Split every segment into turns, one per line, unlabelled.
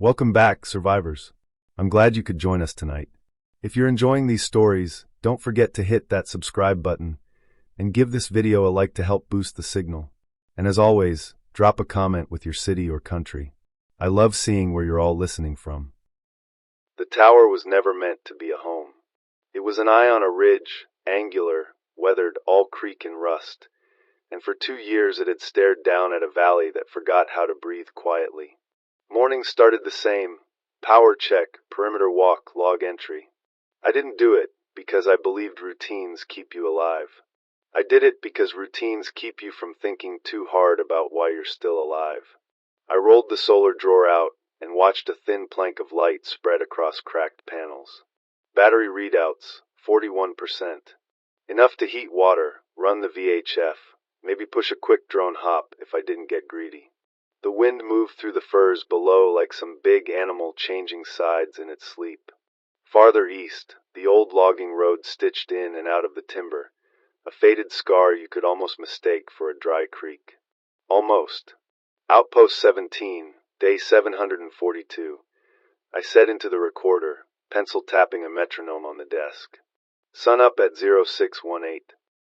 Welcome back, survivors. I'm glad you could join us tonight. If you're enjoying these stories, don't forget to hit that subscribe button and give this video a like to help boost the signal. And as always, drop a comment with your city or country. I love seeing where you're all listening from. The tower was never meant to be a home. It was an eye on a ridge, angular, weathered, all creak and rust, and for 2 years it had stared down at a valley that forgot how to breathe quietly. Mornings started the same: power check, perimeter walk, log entry. I didn't do it because I believed routines keep you alive. I did it because routines keep you from thinking too hard about why you're still alive. I rolled the solar drawer out and watched a thin plank of light spread across cracked panels. Battery readouts, 41%. Enough to heat water, run the VHF, maybe push a quick drone hop if I didn't get greedy. The wind moved through the firs below like some big animal changing sides in its sleep. Farther east, the old logging road stitched in and out of the timber, a faded scar you could almost mistake for a dry creek. Almost. Outpost 17, day 742. I set into the recorder, pencil tapping a metronome on the desk. Sun up at 0618.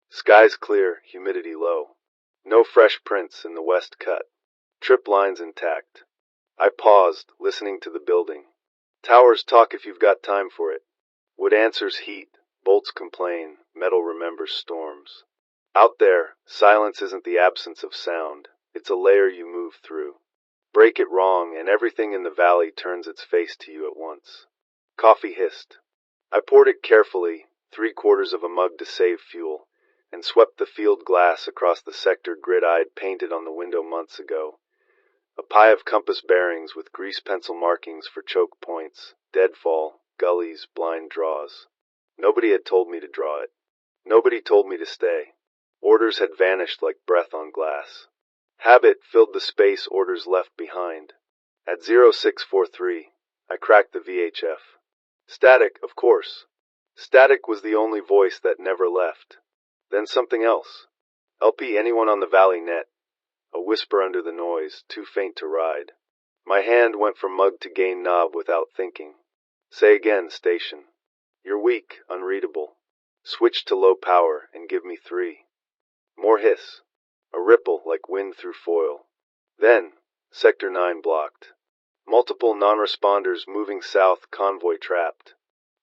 Skies clear, humidity low. No fresh prints in the west cut. Trip lines intact. I paused, listening to the building. Towers talk if you've got time for it. Wood answers heat, bolts complain, metal remembers storms. Out there, silence isn't the absence of sound, it's a layer you move through. Break it wrong, and everything in the valley turns its face to you at once. Coffee hissed. I poured it carefully, 3/4 of a mug to save fuel, and swept the field glass across the sector grid I'd painted on the window months ago. A pie of compass bearings with grease pencil markings for choke points, deadfall, gullies, blind draws. Nobody had told me to draw it. Nobody told me to stay. Orders had vanished like breath on glass. Habit filled the space orders left behind. At 0643, I cracked the VHF. Static, of course. Static was the only voice that never left. Then something else. LP anyone on the Valley net. A whisper under the noise, too faint to ride. My hand went from mug to gain knob without thinking. Say again, station. You're weak, unreadable. Switch to low power and give me 3. More hiss. A ripple like wind through foil. Then, Sector 9 blocked. Multiple non-responders moving south, convoy trapped.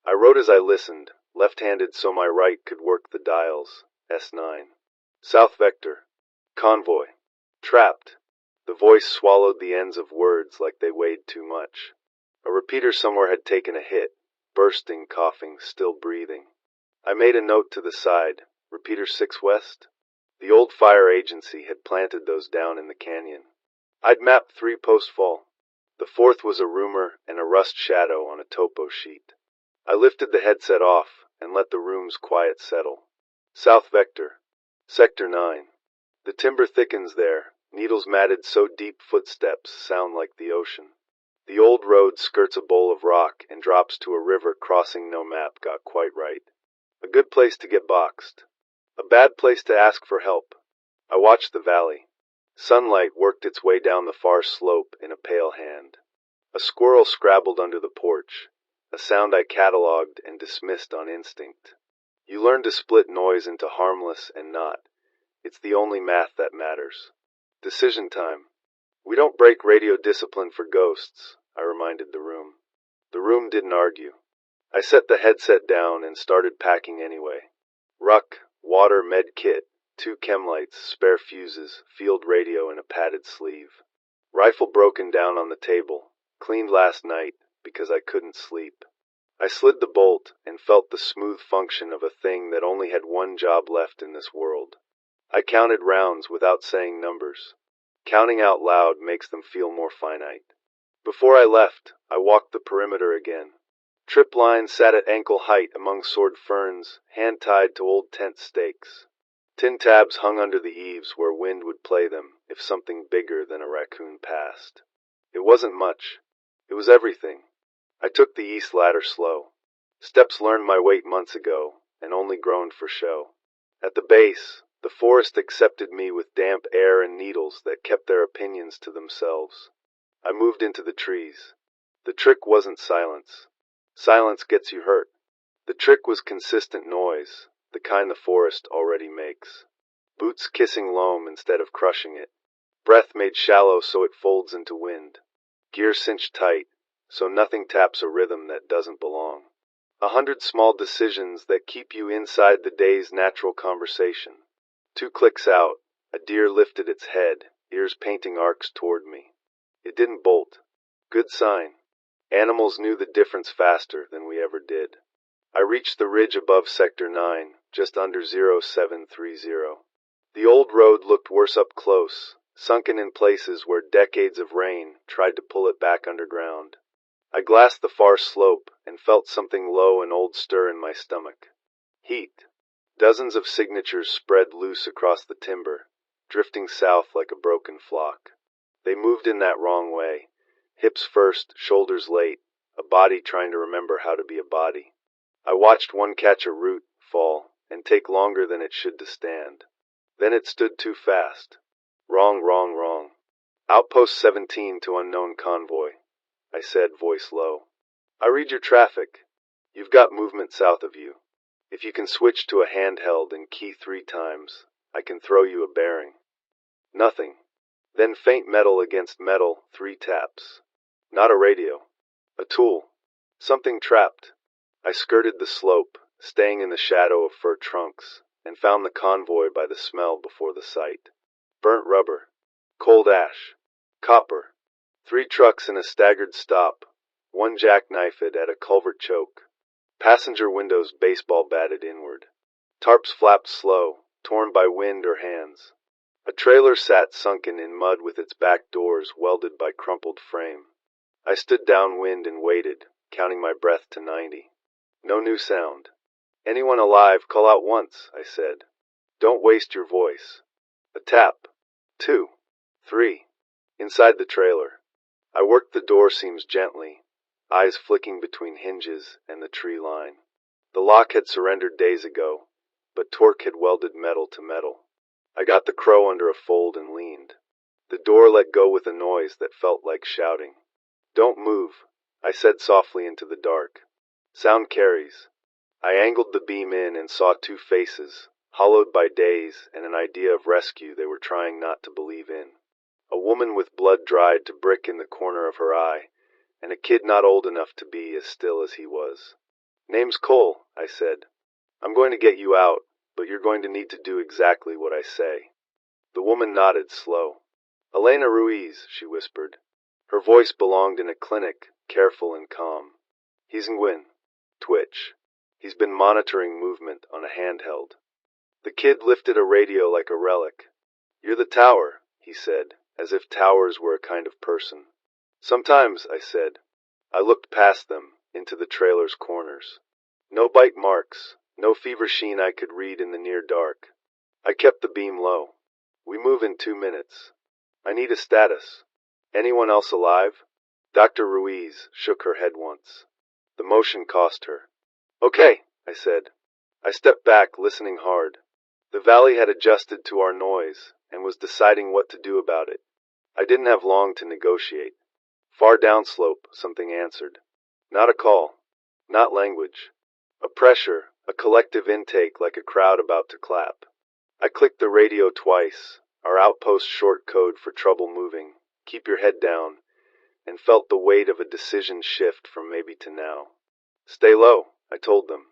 I wrote as I listened, left-handed so my right could work the dials. S9. South vector. Convoy. Trapped. The voice swallowed the ends of words like they weighed too much. A repeater somewhere had taken a hit, bursting, coughing, still breathing. I made a note to the side. Repeater 6 west? The old fire agency had planted those down in the canyon. I'd mapped 3 post-fall. The 4th was a rumor and a rust shadow on a topo sheet. I lifted the headset off and let the room's quiet settle. South vector. Sector 9. The timber thickens there, needles matted so deep footsteps sound like the ocean. The old road skirts a bowl of rock and drops to a river crossing no map got quite right. A good place to get boxed. A bad place to ask for help. I watched the valley. Sunlight worked its way down the far slope in a pale hand. A squirrel scrabbled under the porch, a sound I catalogued and dismissed on instinct. You learn to split noise into harmless and not. It's the only math that matters. Decision time. We don't break radio discipline for ghosts, I reminded the room. The room didn't argue. I set the headset down and started packing anyway. Ruck, water, med kit, 2 chem lights, spare fuses, field radio in a padded sleeve. Rifle broken down on the table, cleaned last night because I couldn't sleep. I slid the bolt and felt the smooth function of a thing that only had one job left in this world. I counted rounds without saying numbers. Counting out loud makes them feel more finite. Before I left, I walked the perimeter again. Trip lines sat at ankle height among sword ferns, hand-tied to old tent stakes. Tin tabs hung under the eaves where wind would play them if something bigger than a raccoon passed. It wasn't much. It was everything. I took the east ladder slow. Steps learned my weight months ago, and only groaned for show. At the base, the forest accepted me with damp air and needles that kept their opinions to themselves. I moved into the trees. The trick wasn't silence. Silence gets you hurt. The trick was consistent noise, the kind the forest already makes. Boots kissing loam instead of crushing it. Breath made shallow so it folds into wind. Gear cinched tight, so nothing taps a rhythm that doesn't belong. 100 small decisions that keep you inside the day's natural conversation. 2 clicks out, a deer lifted its head, ears painting arcs toward me. It didn't bolt. Good sign. Animals knew the difference faster than we ever did. I reached the ridge above Sector 9, just under 0730. The old road looked worse up close, sunken in places where decades of rain tried to pull it back underground. I glassed the far slope and felt something low and old stir in my stomach. Heat. Dozens of signatures spread loose across the timber, drifting south like a broken flock. They moved in that wrong way, hips first, shoulders late, a body trying to remember how to be a body. I watched one catch a root, fall, and take longer than it should to stand. Then it stood too fast. Wrong, wrong, wrong. Outpost 17 to unknown convoy, I said, voice low. I read your traffic. You've got movement south of you. If you can switch to a handheld and key 3 times, I can throw you a bearing. Nothing. Then faint metal against metal, 3 taps. Not a radio. A tool. Something trapped. I skirted the slope, staying in the shadow of fir trunks, and found the convoy by the smell before the sight. Burnt rubber. Cold ash. Copper. 3 trucks in a staggered stop, one jackknifed at a culvert choke. Passenger windows baseball batted inward. Tarps flapped slow, torn by wind or hands. A trailer sat sunken in mud with its back doors welded by crumpled frame. I stood downwind and waited, counting my breath to 90. No new sound. Anyone alive, call out once, I said. Don't waste your voice. A tap. 2. 3. Inside the trailer. I worked the door seams gently, eyes flicking between hinges and the tree line. The lock had surrendered days ago, but torque had welded metal to metal. I got the crow under a fold and leaned. The door let go with a noise that felt like shouting. Don't move, I said softly into the dark. Sound carries. I angled the beam in and saw 2 faces, hollowed by days and an idea of rescue they were trying not to believe in. A woman with blood dried to brick in the corner of her eye, and a kid not old enough to be as still as he was. Name's Cole, I said. I'm going to get you out, but you're going to need to do exactly what I say. The woman nodded slow. Elena Ruiz, she whispered. Her voice belonged in a clinic, careful and calm. He's Nguyen. Twitch. He's been monitoring movement on a handheld. The kid lifted a radio like a relic. You're the tower, he said, as if towers were a kind of person. Sometimes, I said. I looked past them, into the trailer's corners. No bite marks, no fever sheen I could read in the near dark. I kept the beam low. We move in 2 minutes. I need a status. Anyone else alive? Dr. Ruiz shook her head once. The motion cost her. Okay, I said. I stepped back, listening hard. The valley had adjusted to our noise and was deciding what to do about it. I didn't have long to negotiate. Far downslope, something answered. Not a call. Not language. A pressure, a collective intake like a crowd about to clap. I clicked the radio twice, our outpost short code for trouble moving, keep your head down, and felt the weight of a decision shift from maybe to now. Stay low, I told them.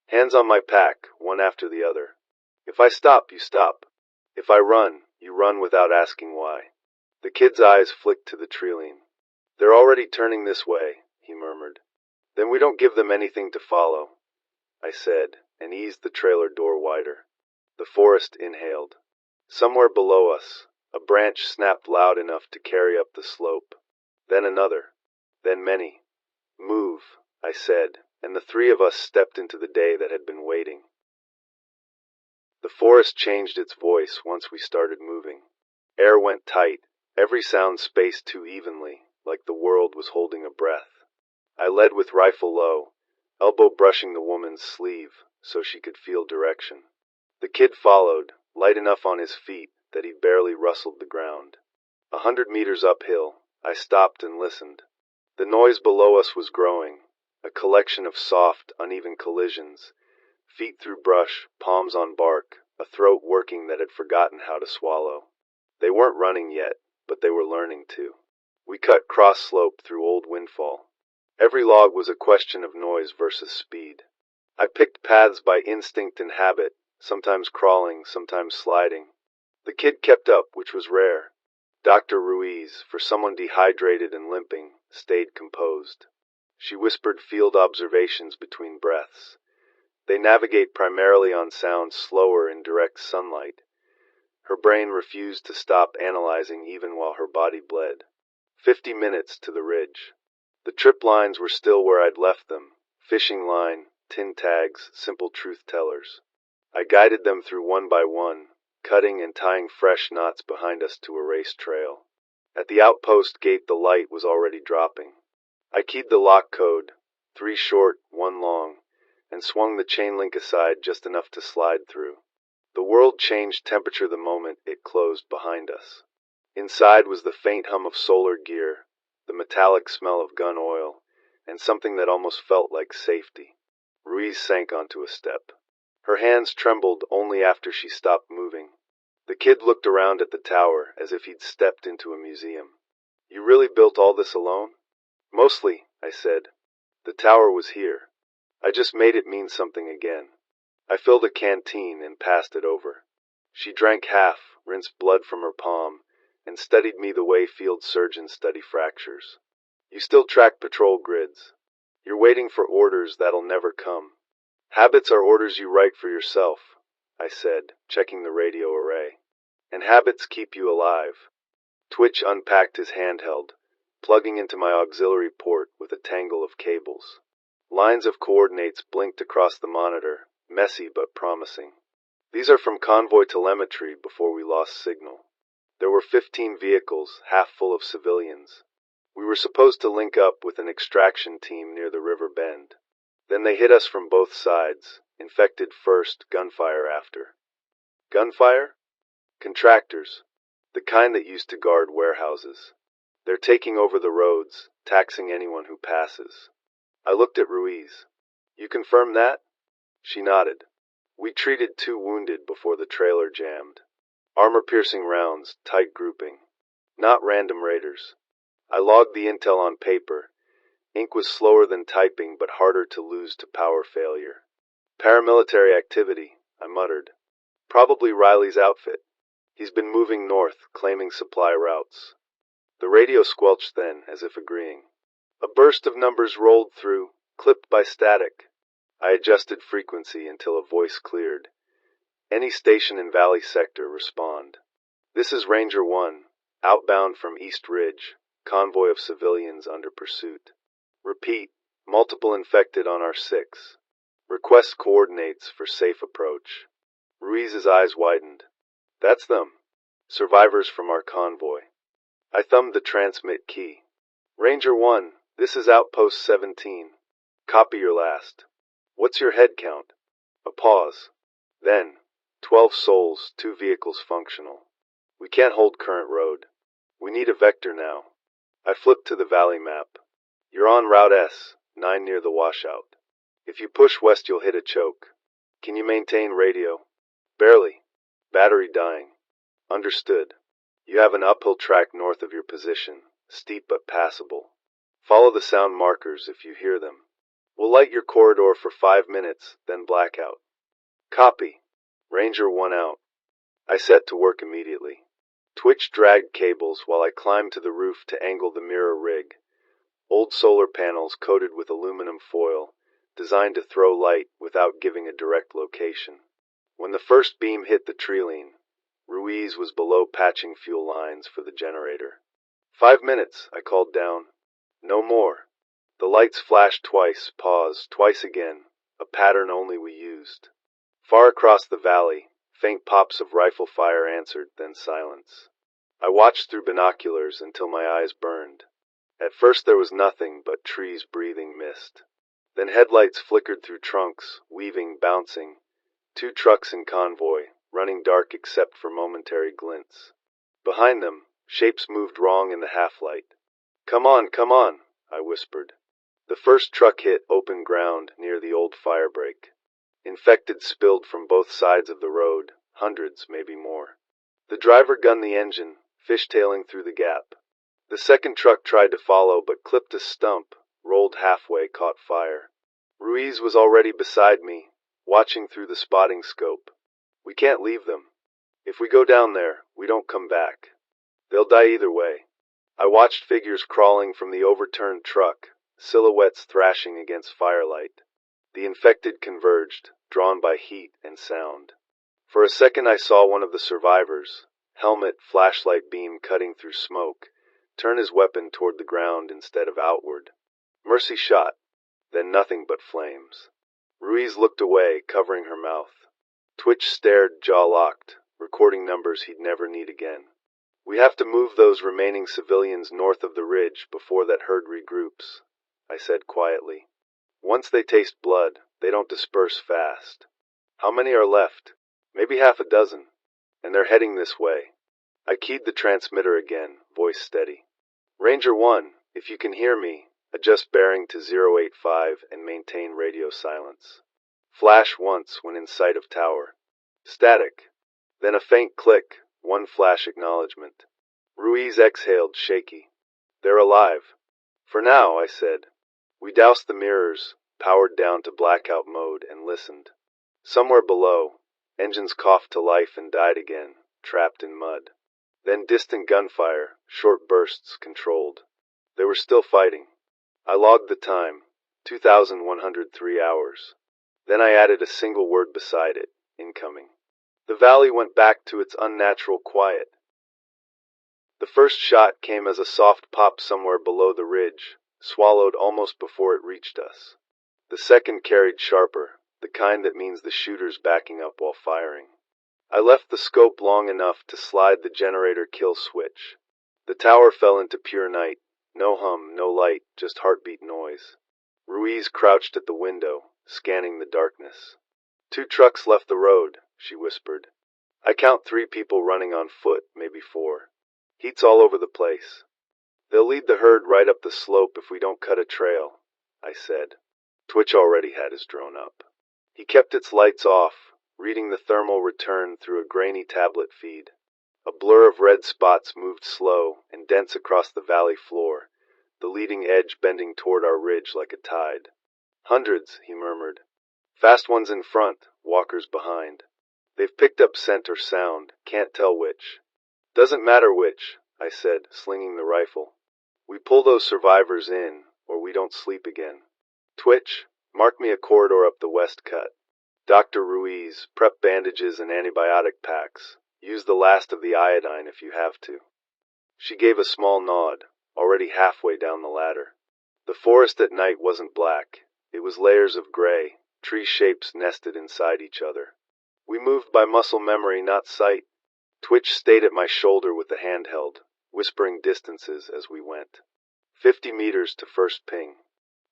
Hands on my pack, one after the other. If I stop, you stop. If I run, you run without asking why. The kid's eyes flicked to the treeline. They're already turning this way, he murmured. Then we don't give them anything to follow, I said, and eased the trailer door wider. The forest inhaled. Somewhere below us, a branch snapped loud enough to carry up the slope. Then another. Then many. Move, I said, and the 3 of us stepped into the day that had been waiting. The forest changed its voice once we started moving. Air went tight, every sound spaced too evenly, like the world was holding a breath. I led with rifle low, elbow brushing the woman's sleeve so she could feel direction. The kid followed, light enough on his feet that he barely rustled the ground. 100 meters uphill, I stopped and listened. The noise below us was growing, a collection of soft, uneven collisions, feet through brush, palms on bark, a throat working that had forgotten how to swallow. They weren't running yet, but they were learning to. We cut cross-slope through old windfall. Every log was a question of noise versus speed. I picked paths by instinct and habit, sometimes crawling, sometimes sliding. The kid kept up, which was rare. Dr. Ruiz, for someone dehydrated and limping, stayed composed. She whispered field observations between breaths. They navigate primarily on sounds slower in direct sunlight. Her brain refused to stop analyzing even while her body bled. 50 minutes to the ridge. The trip lines were still where I'd left them. Fishing line, tin tags, simple truth tellers. I guided them through one by one, cutting and tying fresh knots behind us to a race trail. At the outpost gate the light was already dropping. I keyed the lock code, 3 short, 1 long, and swung the chain link aside just enough to slide through. The world changed temperature the moment it closed behind us. Inside was the faint hum of solar gear, the metallic smell of gun oil, and something that almost felt like safety. Ruiz sank onto a step. Her hands trembled only after she stopped moving. The kid looked around at the tower as if he'd stepped into a museum. "You really built all this alone?" "Mostly," I said. "The tower was here. I just made it mean something again." I filled a canteen and passed it over. She drank half, rinsed blood from her palm, and studied me the way field surgeons study fractures. "You still track patrol grids. You're waiting for orders that'll never come." "Habits are orders you write for yourself," I said, checking the radio array. "And habits keep you alive." Twitch unpacked his handheld, plugging into my auxiliary port with a tangle of cables. Lines of coordinates blinked across the monitor, messy but promising. "These are from convoy telemetry before we lost signal. There were 15 vehicles, half full of civilians. We were supposed to link up with an extraction team near the river bend. Then they hit us from both sides, infected first, gunfire after." "Gunfire?" "Contractors. The kind that used to guard warehouses. They're taking over the roads, taxing anyone who passes." I looked at Ruiz. "You confirm that?" She nodded. "We treated 2 wounded before the trailer jammed. Armor-piercing rounds, tight grouping. Not random raiders." I logged the intel on paper. Ink was slower than typing, but harder to lose to power failure. "Paramilitary activity," I muttered. "Probably Riley's outfit. He's been moving north, claiming supply routes." The radio squelched then, as if agreeing. A burst of numbers rolled through, clipped by static. I adjusted frequency until a voice cleared. "Any station in Valley Sector, respond. This is Ranger 1, outbound from East Ridge, convoy of civilians under pursuit. Repeat, multiple infected on our 6. Request coordinates for safe approach." Ruiz's eyes widened. "That's them. Survivors from our convoy." I thumbed the transmit key. "Ranger 1, this is Outpost 17. Copy your last. What's your head count?" A pause. Then, 12 souls, 2 vehicles functional. "We can't hold current road. We need a vector now." I flipped to the valley map. "You're on Route S, 9 near the washout. If you push west you'll hit a choke. Can you maintain radio?" "Barely. Battery dying." "Understood. You have an uphill track north of your position, steep but passable. Follow the sound markers if you hear them. We'll light your corridor for 5 minutes, then blackout." "Copy. Ranger 1 out." I set to work immediately. Twitch dragged cables while I climbed to the roof to angle the mirror rig. Old solar panels coated with aluminum foil, designed to throw light without giving a direct location. When the first beam hit the treeline, Ruiz was below patching fuel lines for the generator. 5 minutes, I called down. "No more." The lights flashed twice, paused, twice again, a pattern only we used. Far across the valley, faint pops of rifle fire answered, then silence. I watched through binoculars until my eyes burned. At first there was nothing but trees breathing mist. Then headlights flickered through trunks, weaving, bouncing. 2 trucks in convoy, running dark except for momentary glints. Behind them, shapes moved wrong in the half-light. Come on," I whispered. The first truck hit open ground near the old fire break. Infected spilled from both sides of the road, hundreds, maybe more. The driver gunned the engine, fishtailing through the gap. The second truck tried to follow but clipped a stump, rolled halfway, caught fire. Ruiz was already beside me, watching through the spotting scope. We can't leave them. If we go down there, we don't come back. They'll die either way. I watched figures crawling from the overturned truck, silhouettes thrashing against firelight. The infected converged, drawn by heat and sound. For a second I saw one of the survivors, helmet, flashlight beam cutting through smoke, turn his weapon toward the ground instead of outward. Mercy shot, then nothing but flames. Ruiz looked away, covering her mouth. Twitch stared, jaw locked, recording numbers he'd never need again. We have to move those remaining civilians north of the ridge before that herd regroups, I said quietly. Once they taste blood, they don't disperse fast. How many are left? Maybe half a dozen. And they're heading this way. I keyed the transmitter again, voice steady. Ranger 1, if you can hear me, adjust bearing to 085 and maintain radio silence. Flash once when in sight of tower. Static. Then a faint click, one flash acknowledgement. Ruiz exhaled, shaky. They're alive. For now, I said. We doused the mirrors, powered down to blackout mode, and listened. Somewhere below, engines coughed to life and died again, trapped in mud. Then distant gunfire, short bursts, controlled. They were still fighting. I logged the time, 2,103 hours. Then I added a single word beside it, incoming. The valley went back to its unnatural quiet. The first shot came as a soft pop somewhere below the ridge, swallowed almost before it reached us. The second carried sharper, the kind that means the shooter's backing up while firing. I left the scope long enough to slide the generator kill switch. The tower fell into pure night. No hum, no light, just heartbeat noise. Ruiz crouched at the window, scanning the darkness. 2 trucks left the road, she whispered. I count 3 people running on foot, maybe 4. Heat's all over the place. They'll lead the herd right up the slope if we don't cut a trail, I said. Twitch already had his drone up. He kept its lights off, reading the thermal return through a grainy tablet feed. A blur of red spots moved slow and dense across the valley floor, the leading edge bending toward our ridge like a tide. Hundreds, he murmured. Fast ones in front, walkers behind. They've picked up scent or sound, can't tell which. Doesn't matter which, I said, slinging the rifle. We pull those survivors in, or we don't sleep again. Twitch, mark me a corridor up the west cut. Dr. Ruiz, prep bandages and antibiotic packs. Use the last of the iodine if you have to. She gave a small nod, already halfway down the ladder. The forest at night wasn't black. It was layers of gray, tree shapes nested inside each other. We moved by muscle memory, not sight. Twitch stayed at my shoulder with the handheld, whispering distances as we went. 50 meters to first ping.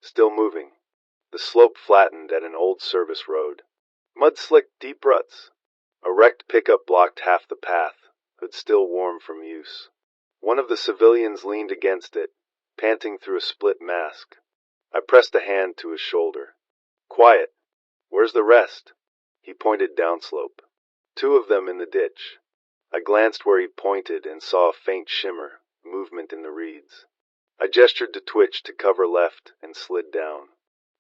Still moving. The slope flattened at an old service road. Mud-slicked deep ruts. A wrecked pickup blocked half the path, hood still warm from use. One of the civilians leaned against it, panting through a split mask. I pressed a hand to his shoulder. Quiet. Where's the rest? He pointed downslope. 2 of them in the ditch. I glanced where he pointed and saw a faint shimmer, movement in the reeds. I gestured to Twitch to cover left and slid down.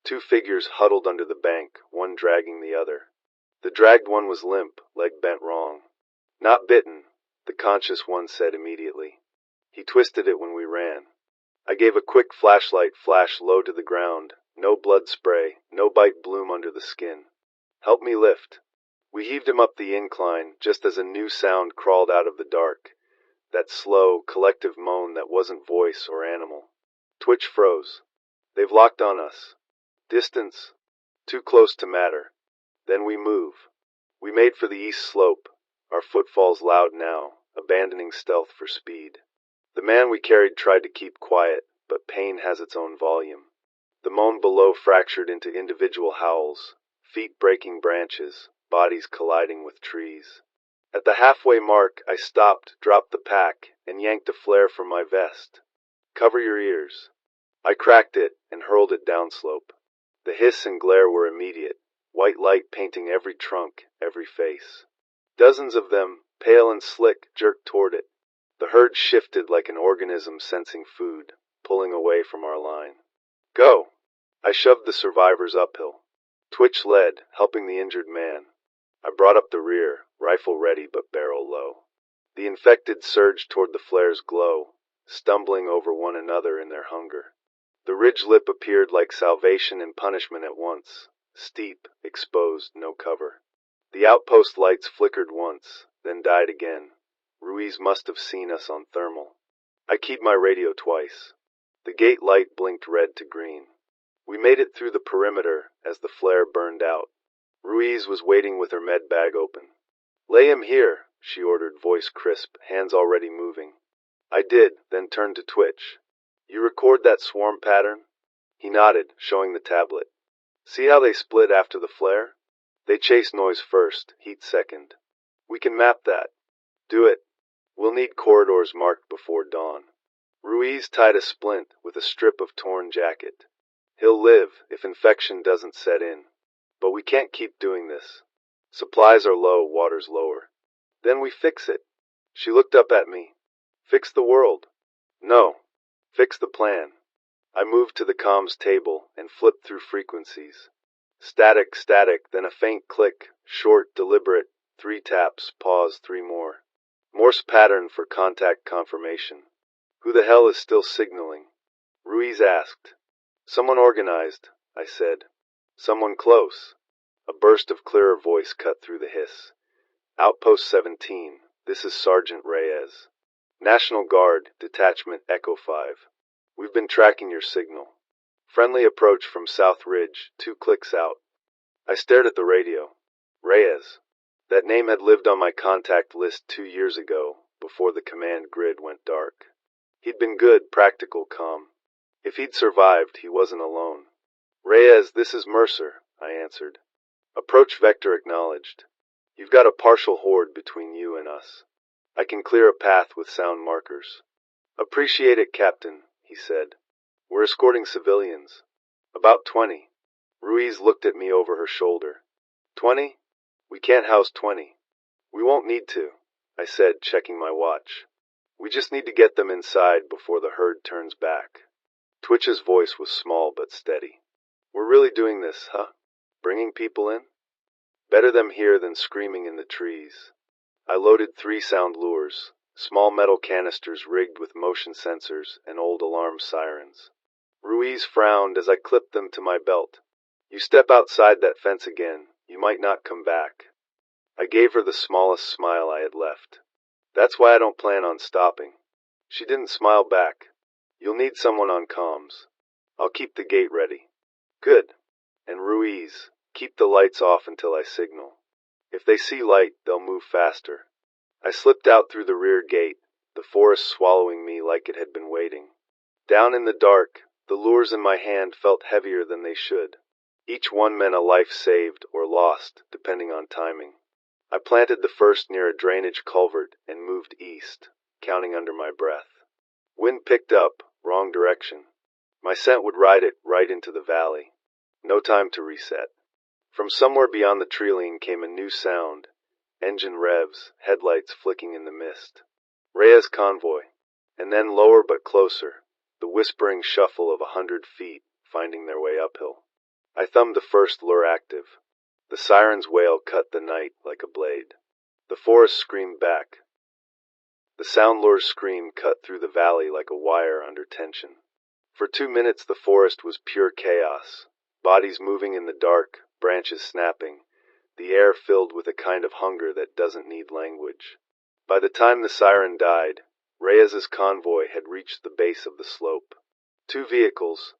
2 figures huddled under the bank, one dragging the other. The dragged one was limp, leg bent wrong. Not bitten, the conscious one said immediately. He twisted it when we ran. I gave a quick flashlight flash low to the ground. No blood spray, no bite bloom under the skin. Help me lift. We heaved him up the incline just as a new sound crawled out of the dark. That slow, collective moan that wasn't voice or animal. Twitch froze. They've locked on us. Distance. Too close to matter. Then we move. We made for the east slope, our footfalls loud now, abandoning stealth for speed. The man we carried tried to keep quiet, but pain has its own volume. The moan below fractured into individual howls, feet breaking branches, bodies colliding with trees. At the halfway mark, I stopped, dropped the pack, and yanked a flare from my vest. Cover your ears. I cracked it and hurled it downslope. The hiss and glare were immediate, white light painting every trunk, every face. Dozens of them, pale and slick, jerked toward it. The herd shifted like an organism sensing food, pulling away from our line. Go! I shoved the survivors uphill. Twitch led, helping the injured man. I brought up the rear, rifle ready but barrel low. The infected surged toward the flare's glow, stumbling over one another in their hunger. The ridge lip appeared like salvation and punishment at once, steep, exposed, no cover. The outpost lights flickered once, then died again. Ruiz must have seen us on thermal. I keyed my radio twice. The gate light blinked red to green. We made it through the perimeter as the flare burned out. Ruiz was waiting with her med bag open. Lay him here, she ordered, voice crisp, hands already moving. I did, then turned to Twitch. You record that swarm pattern? He nodded, showing the tablet. See how they split after the flare? They chase noise first, heat second. We can map that. Do it. We'll need corridors marked before dawn. Ruiz tied a splint with a strip of torn jacket. He'll live if infection doesn't set in. But we can't keep doing this. Supplies are low, water's lower. Then we fix it. She looked up at me. Fix the world. No. Fix the plan. I moved to the comms table and flipped through frequencies. Static, static, then a faint click, short, deliberate, 3 taps, pause, 3 more. Morse pattern for contact confirmation. Who the hell is still signaling? Ruiz asked. Someone organized, I said. Someone close. A burst of clearer voice cut through the hiss. Outpost 17, this is Sergeant Reyes. National Guard, Detachment Echo 5. We've been tracking your signal. Friendly approach from South Ridge, 2 clicks out. I stared at the radio. Reyes. That name had lived on my contact list 2 years ago, before the command grid went dark. He'd been good, practical, calm. If he'd survived, he wasn't alone. Reyes, this is Mercer, I answered. Approach vector acknowledged. You've got a partial horde between you and us. I can clear a path with sound markers. Appreciate it, Captain, he said. We're escorting civilians. About 20. Ruiz looked at me over her shoulder. 20? We can't house 20. We won't need to, I said, checking my watch. We just need to get them inside before the herd turns back. Twitch's voice was small but steady. We're really doing this, huh? Bringing people in? Better them here than screaming in the trees. I loaded 3 sound lures, small metal canisters rigged with motion sensors and old alarm sirens. Ruiz frowned as I clipped them to my belt. You step outside that fence again, you might not come back. I gave her the smallest smile I had left. That's why I don't plan on stopping. She didn't smile back. You'll need someone on comms. I'll keep the gate ready. Good. And Ruiz, keep the lights off until I signal. If they see light, they'll move faster. I slipped out through the rear gate, the forest swallowing me like it had been waiting. Down in the dark, the lures in my hand felt heavier than they should. Each one meant a life saved or lost, depending on timing. I planted the first near a drainage culvert and moved east, counting under my breath. Wind picked up, wrong direction. My scent would ride it right into the valley. No time to reset. From somewhere beyond the tree came a new sound. Engine revs, headlights flicking in the mist. Reyes convoy. And then lower but closer, the whispering shuffle of 100 feet, finding their way uphill. I thumbed the first lure active. The siren's wail cut the night like a blade. The forest screamed back. The sound lure's scream cut through the valley like a wire under tension. For 2 minutes the forest was pure chaos. Bodies moving in the dark, branches snapping, the air filled with a kind of hunger that doesn't need language. By the time the siren died, Reyes's convoy had reached the base of the slope. 2 vehicles,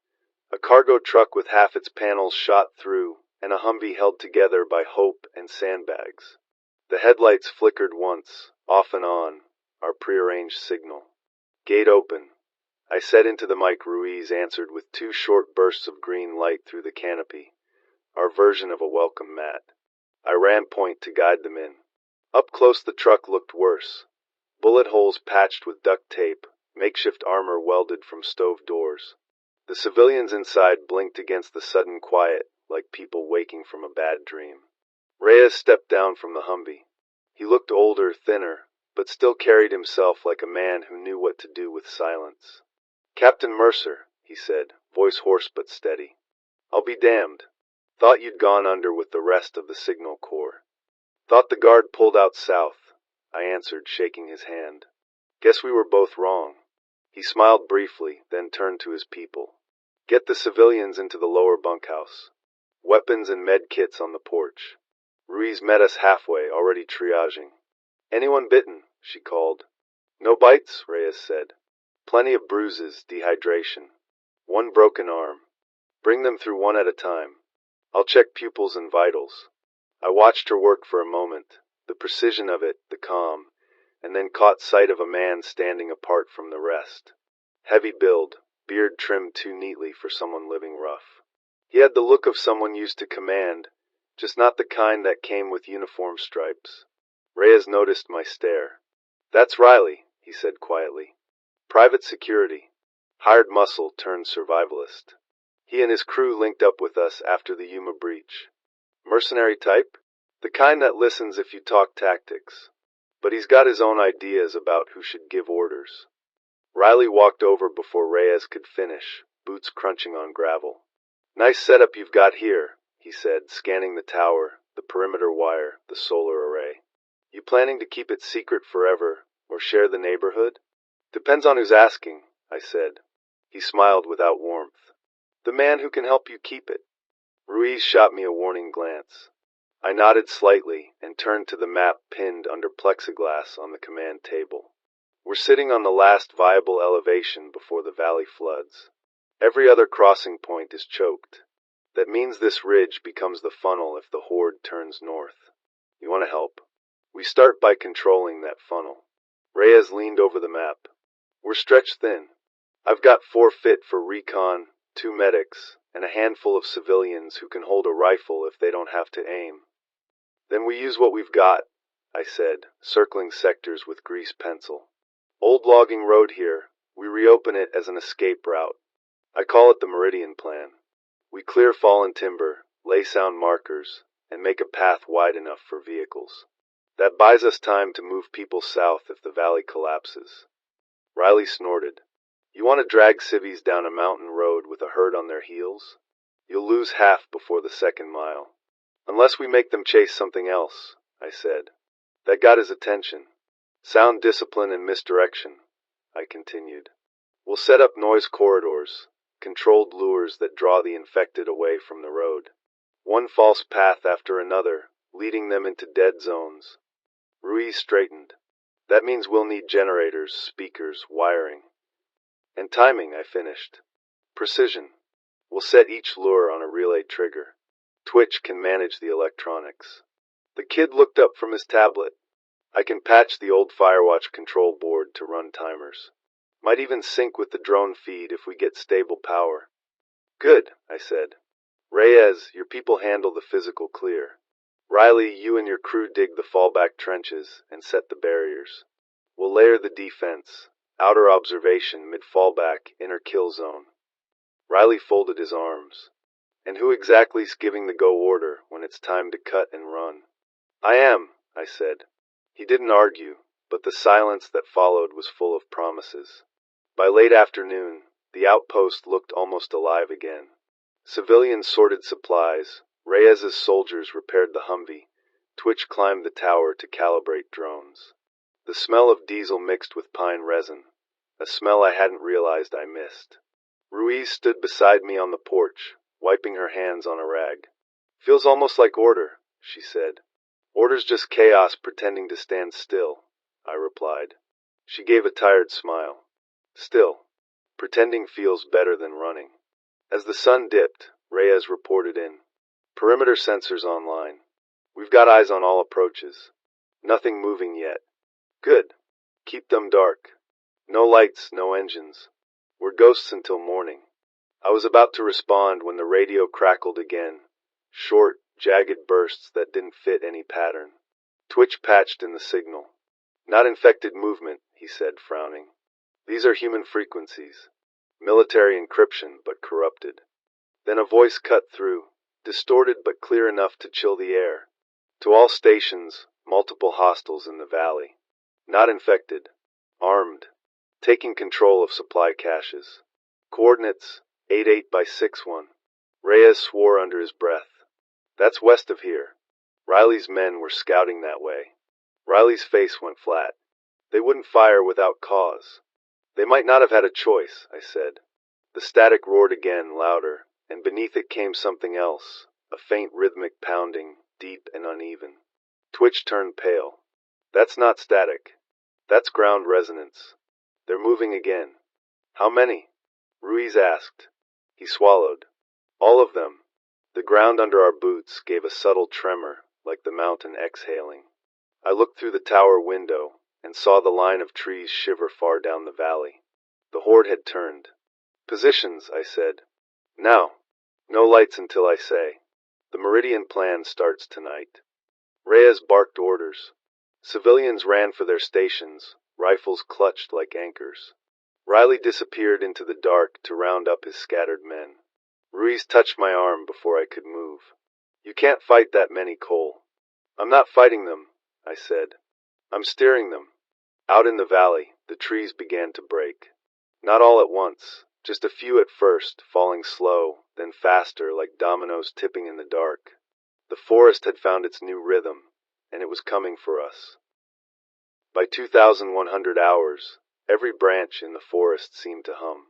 a cargo truck with half its panels shot through, and a Humvee held together by hope and sandbags. The headlights flickered once, off and on, our prearranged signal. Gate open. I said into the mic. Ruiz answered with 2 short bursts of green light through the canopy, our version of a welcome mat. I ran point to guide them in. Up close the truck looked worse. Bullet holes patched with duct tape, makeshift armor welded from stove doors. The civilians inside blinked against the sudden quiet, like people waking from a bad dream. Reyes stepped down from the Humvee. He looked older, thinner, but still carried himself like a man who knew what to do with silence. "Captain Mercer," he said, voice hoarse but steady. "I'll be damned. Thought you'd gone under with the rest of the Signal Corps." "Thought the guard pulled out south," I answered, shaking his hand. "Guess we were both wrong." He smiled briefly, then turned to his people. "Get the civilians into the lower bunkhouse. Weapons and med kits on the porch." Ruiz met us halfway, already triaging. "Anyone bitten?" she called. "No bites," Reyes said. "Plenty of bruises, dehydration. One broken arm. Bring them through one at a time. I'll check pupils and vitals." I watched her work for a moment, the precision of it, the calm, and then caught sight of a man standing apart from the rest. Heavy build, beard trimmed too neatly for someone living rough. He had the look of someone used to command, just not the kind that came with uniform stripes. Reyes noticed my stare. "That's Riley," he said quietly. "Private security. Hired muscle turned survivalist. He and his crew linked up with us after the Yuma breach. Mercenary type? The kind that listens if you talk tactics. But he's got his own ideas about who should give orders." Riley walked over before Reyes could finish, boots crunching on gravel. "Nice setup you've got here," he said, scanning the tower, the perimeter wire, the solar array. "You planning to keep it secret forever, or share the neighborhood?" "Depends on who's asking," I said. He smiled without warmth. "The man who can help you keep it." Ruiz shot me a warning glance. I nodded slightly and turned to the map pinned under plexiglass on the command table. "We're sitting on the last viable elevation before the valley floods. Every other crossing point is choked. That means this ridge becomes the funnel if the horde turns north. You want to help? We start by controlling that funnel." Reyes leaned over the map. "We're stretched thin. I've got 4 fit for recon, 2 medics, and a handful of civilians who can hold a rifle if they don't have to aim." "Then we use what we've got," I said, circling sectors with grease pencil. "Old logging road here. We reopen it as an escape route. I call it the Meridian Plan. We clear fallen timber, lay sound markers, and make a path wide enough for vehicles. That buys us time to move people south if the valley collapses." Riley snorted. "You want to drag civvies down a mountain road with a herd on their heels? You'll lose half before the second mile." "Unless we make them chase something else," I said. That got his attention. "Sound discipline and misdirection," I continued. "We'll set up noise corridors, controlled lures that draw the infected away from the road. One false path after another, leading them into dead zones." Ruiz straightened. "That means we'll need generators, speakers, wiring." "And timing," I finished. "Precision. We'll set each lure on a relay trigger. Twitch can manage the electronics." The kid looked up from his tablet. "I can patch the old Firewatch control board to run timers. Might even sync with the drone feed if we get stable power." "Good," I said. "Reyes, your people handle the physical clear. Riley, you and your crew dig the fallback trenches and set the barriers. We'll layer the defense, outer observation, mid-fallback, inner kill zone." Riley folded his arms. "And who exactly's giving the go order when it's time to cut and run?" "I am," I said. He didn't argue, but the silence that followed was full of promises. By late afternoon, the outpost looked almost alive again. Civilians sorted supplies, Reyes's soldiers repaired the Humvee, Twitch climbed the tower to calibrate drones. The smell of diesel mixed with pine resin, a smell I hadn't realized I missed. Ruiz stood beside me on the porch, wiping her hands on a rag. "Feels almost like order," she said. "Order's just chaos pretending to stand still," I replied. She gave a tired smile. "Still, pretending feels better than running." As the sun dipped, Reyes reported in. "Perimeter sensors online. We've got eyes on all approaches. Nothing moving yet." "Good. Keep them dark. No lights, no engines. We're ghosts until morning." I was about to respond when the radio crackled again. Short, jagged bursts that didn't fit any pattern. Twitch patched in the signal. "Not infected movement," he said, frowning. "These are human frequencies." Military encryption, but corrupted. Then a voice cut through, distorted but clear enough to chill the air. To all stations, multiple hostiles in the valley. Not infected. Armed. Taking control of supply caches. Coordinates 88 by 61. Reyes swore under his breath. That's west of here. Riley's men were scouting that way. Riley's face went flat. They wouldn't fire without cause. They might not have had a choice, I said. The static roared again, louder, and beneath it came something else, a faint rhythmic pounding, deep and uneven. Twitch turned pale. That's not static. That's ground resonance. They're moving again. How many? Ruiz asked. He swallowed. All of them. The ground under our boots gave a subtle tremor, like the mountain exhaling. I looked through the tower window and saw the line of trees shiver far down the valley. The horde had turned. Positions, I said. Now. No lights until I say. The Meridian plan starts tonight. Reyes barked orders. Civilians ran for their stations, rifles clutched like anchors. Riley disappeared into the dark to round up his scattered men. Ruiz touched my arm before I could move. You can't fight that many, Cole. I'm not fighting them, I said. I'm steering them. Out in the valley, the trees began to break. Not all at once, just a few at first, falling slow, then faster like dominoes tipping in the dark. The forest had found its new rhythm, and it was coming for us. By 2,100 hours, every branch in the forest seemed to hum.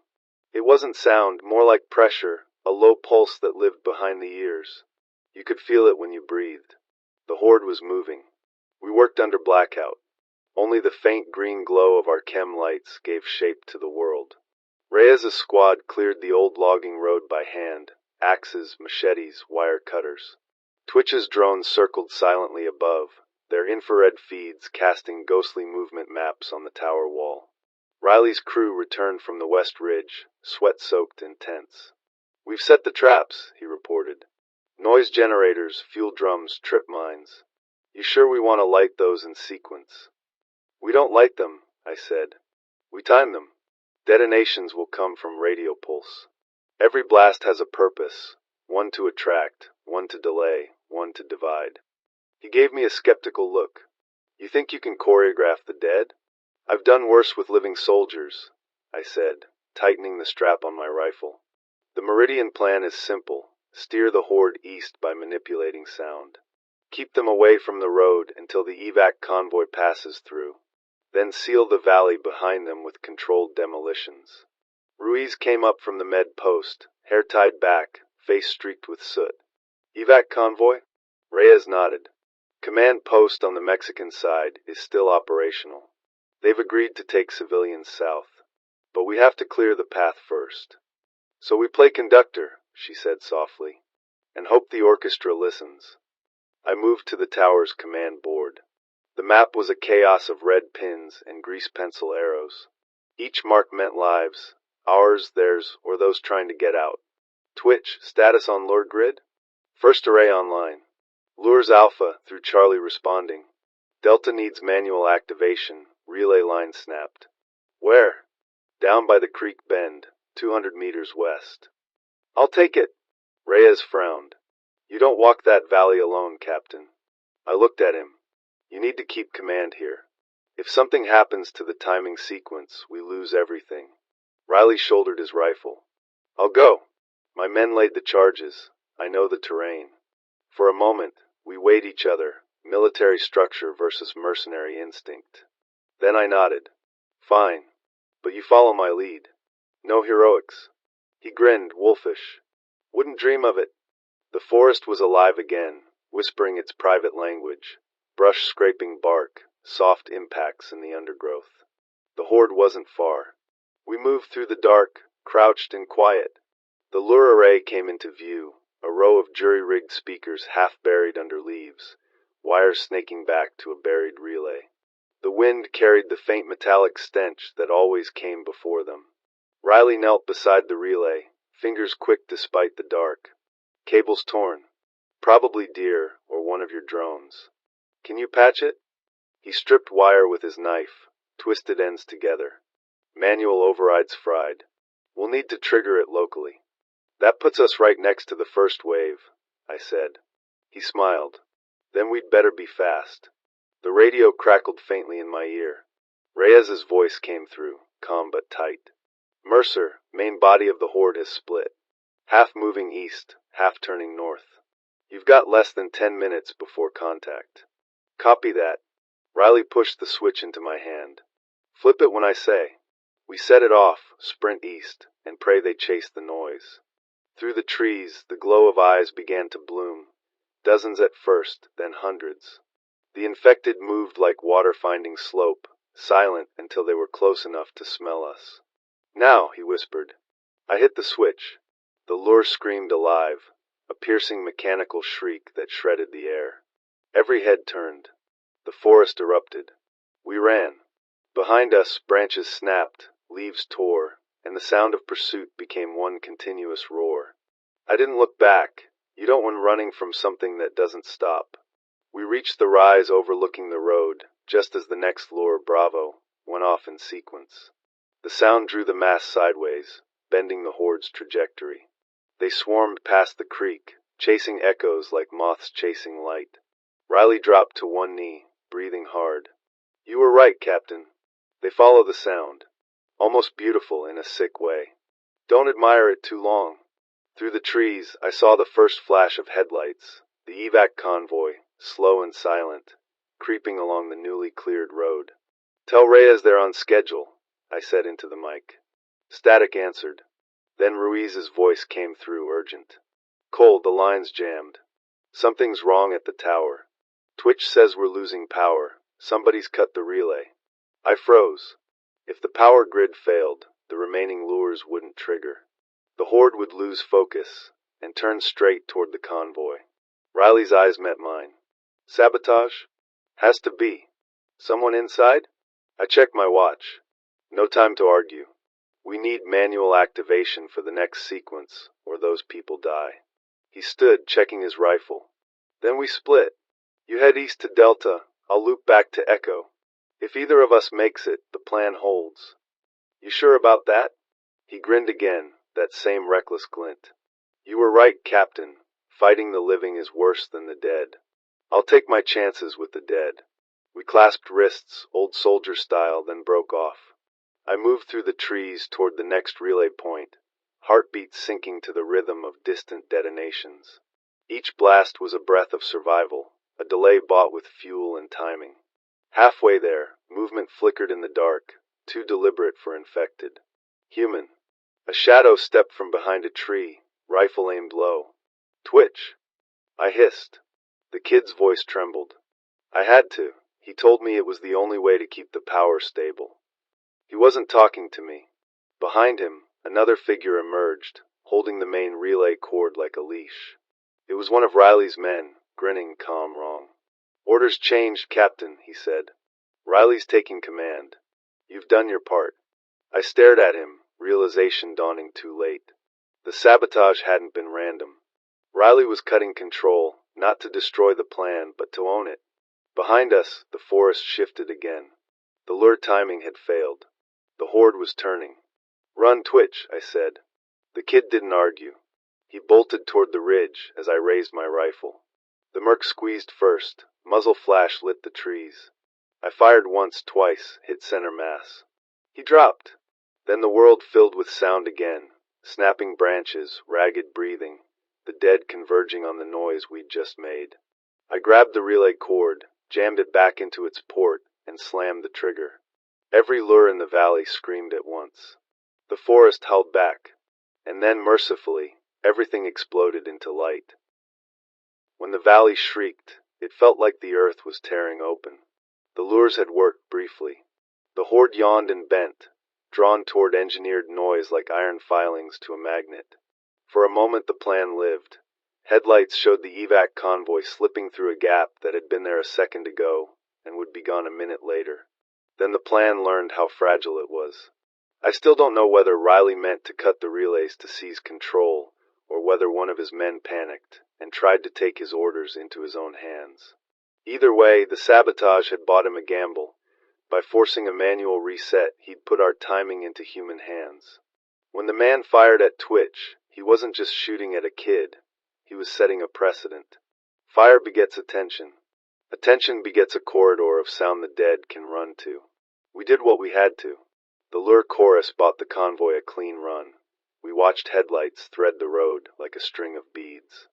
It wasn't sound, more like pressure, a low pulse that lived behind the ears. You could feel it when you breathed. The horde was moving. We worked under blackout. Only the faint green glow of our chem lights gave shape to the world. Reyes' squad cleared the old logging road by hand, axes, machetes, wire cutters. Twitch's drones circled silently above, their infrared feeds casting ghostly movement maps on the tower wall. Riley's crew returned from the west ridge, sweat-soaked and tense. We've set the traps, he reported. Noise generators, fuel drums, trip mines. You sure we want to light those in sequence? We don't light them, I said. We time them. Detonations will come from radio pulse. Every blast has a purpose, one to attract, one to delay, one to divide. He gave me a skeptical look. You think you can choreograph the dead? I've done worse with living soldiers, I said, tightening the strap on my rifle. The Meridian plan is simple. Steer the horde east by manipulating sound. Keep them away from the road until the evac convoy passes through. Then seal the valley behind them with controlled demolitions. Ruiz came up from the med post, hair tied back, face streaked with soot. Evac convoy? Reyes nodded. Command post on the Mexican side is still operational. They've agreed to take civilians south. But we have to clear the path first. So we play conductor, she said softly, and hope the orchestra listens. I moved to the tower's command board. The map was a chaos of red pins and grease pencil arrows. Each mark meant lives, ours, theirs, or those trying to get out. Twitch, status on Lure Grid? First array online. Lures Alpha, through Charlie responding. Delta needs manual activation, relay line snapped. Where? Down by the creek bend, 200 meters west. I'll take it. Reyes frowned. You don't walk that valley alone, Captain. I looked at him. You need to keep command here. If something happens to the timing sequence, we lose everything. Riley shouldered his rifle. I'll go. My men laid the charges. I know the terrain. For a moment, we weighed each other, military structure versus mercenary instinct. Then I nodded. Fine. But you follow my lead. No heroics. He grinned, wolfish. Wouldn't dream of it. The forest was alive again, whispering its private language. Brush scraping bark, soft impacts in the undergrowth. The horde wasn't far. We moved through the dark, crouched and quiet. The lure array came into view, a row of jury-rigged speakers half buried under leaves, wires snaking back to a buried relay. The wind carried the faint metallic stench that always came before them. Riley knelt beside the relay, fingers quick despite the dark. Cables torn. Probably deer or one of your drones. Can you patch it? He stripped wire with his knife, twisted ends together. Manual overrides fried. We'll need to trigger it locally. That puts us right next to the first wave, I said. He smiled. Then we'd better be fast. The radio crackled faintly in my ear. Reyes's voice came through, calm but tight. Mercer, main body of the horde has split. Half moving east, half turning north. You've got less than 10 minutes before contact. Copy that. Riley pushed the switch into my hand. Flip it when I say. We set it off, sprint east, and pray they chase the noise. Through the trees, the glow of eyes began to bloom. Dozens at first, then hundreds. The infected moved like water finding slope, silent until they were close enough to smell us. Now, he whispered. I hit the switch. The lure screamed alive, a piercing mechanical shriek that shredded the air. Every head turned. The forest erupted. We ran. Behind us, branches snapped, leaves tore, and the sound of pursuit became one continuous roar. I didn't look back. You don't when running from something that doesn't stop. We reached the rise overlooking the road, just as the next lure, Bravo, went off in sequence. The sound drew the mass sideways, bending the horde's trajectory. They swarmed past the creek, chasing echoes like moths chasing light. Riley dropped to one knee, breathing hard. You were right, Captain. They follow the sound. Almost beautiful in a sick way. Don't admire it too long. Through the trees, I saw the first flash of headlights, the evac convoy, slow and silent, creeping along the newly cleared road. Tell Reyes they're on schedule, I said into the mic. Static answered. Then Ruiz's voice came through, urgent. Cole, the line's jammed. Something's wrong at the tower. Twitch says we're losing power. Somebody's cut the relay. I froze. If the power grid failed, the remaining lures wouldn't trigger. The horde would lose focus and turn straight toward the convoy. Riley's eyes met mine. Sabotage? Has to be. Someone inside? I checked my watch. No time to argue. We need manual activation for the next sequence, or those people die. He stood, checking his rifle. Then we split. You head east to Delta. I'll loop back to Echo. If either of us makes it, the plan holds. You sure about that? He grinned again, that same reckless glint. You were right, Captain. Fighting the living is worse than the dead. I'll take my chances with the dead. We clasped wrists, old soldier style, then broke off. I moved through the trees toward the next relay point, heartbeats sinking to the rhythm of distant detonations. Each blast was a breath of survival, a delay bought with fuel and timing. Halfway there, movement flickered in the dark, too deliberate for infected. Human. A shadow stepped from behind a tree, rifle aimed low. Twitch. I hissed. The kid's voice trembled. I had to. He told me it was the only way to keep the power stable. He wasn't talking to me. Behind him, another figure emerged, holding the main relay cord like a leash. It was one of Riley's men, grinning calm wrong. Orders changed, Captain, he said. Riley's taking command. You've done your part. I stared at him, realization dawning too late. The sabotage hadn't been random. Riley was cutting control, not to destroy the plan, but to own it. Behind us, the forest shifted again. The lure timing had failed. The horde was turning. Run, Twitch, I said. The kid didn't argue. He bolted toward the ridge as I raised my rifle. The merc squeezed first. Muzzle flash lit the trees. I fired once, twice, hit center mass. He dropped. Then the world filled with sound again. Snapping branches, ragged breathing, the dead converging on the noise we'd just made. I grabbed the relay cord, jammed it back into its port, and slammed the trigger. Every lure in the valley screamed at once. The forest held back, and then, mercifully, everything exploded into light. When the valley shrieked, it felt like the earth was tearing open. The lures had worked briefly. The horde yawned and bent, drawn toward engineered noise like iron filings to a magnet. For a moment the plan lived. Headlights showed the evac convoy slipping through a gap that had been there a second ago and would be gone a minute later. Then the plan learned how fragile it was. I still don't know whether Riley meant to cut the relays to seize control, or whether one of his men panicked and tried to take his orders into his own hands. Either way, the sabotage had bought him a gamble. By forcing a manual reset, he'd put our timing into human hands. When the man fired at Twitch, he wasn't just shooting at a kid, he was setting a precedent. Fire begets attention. Attention begets a corridor of sound the dead can run to. We did what we had to. The lure chorus bought the convoy a clean run. We watched headlights thread the road like a string of beads.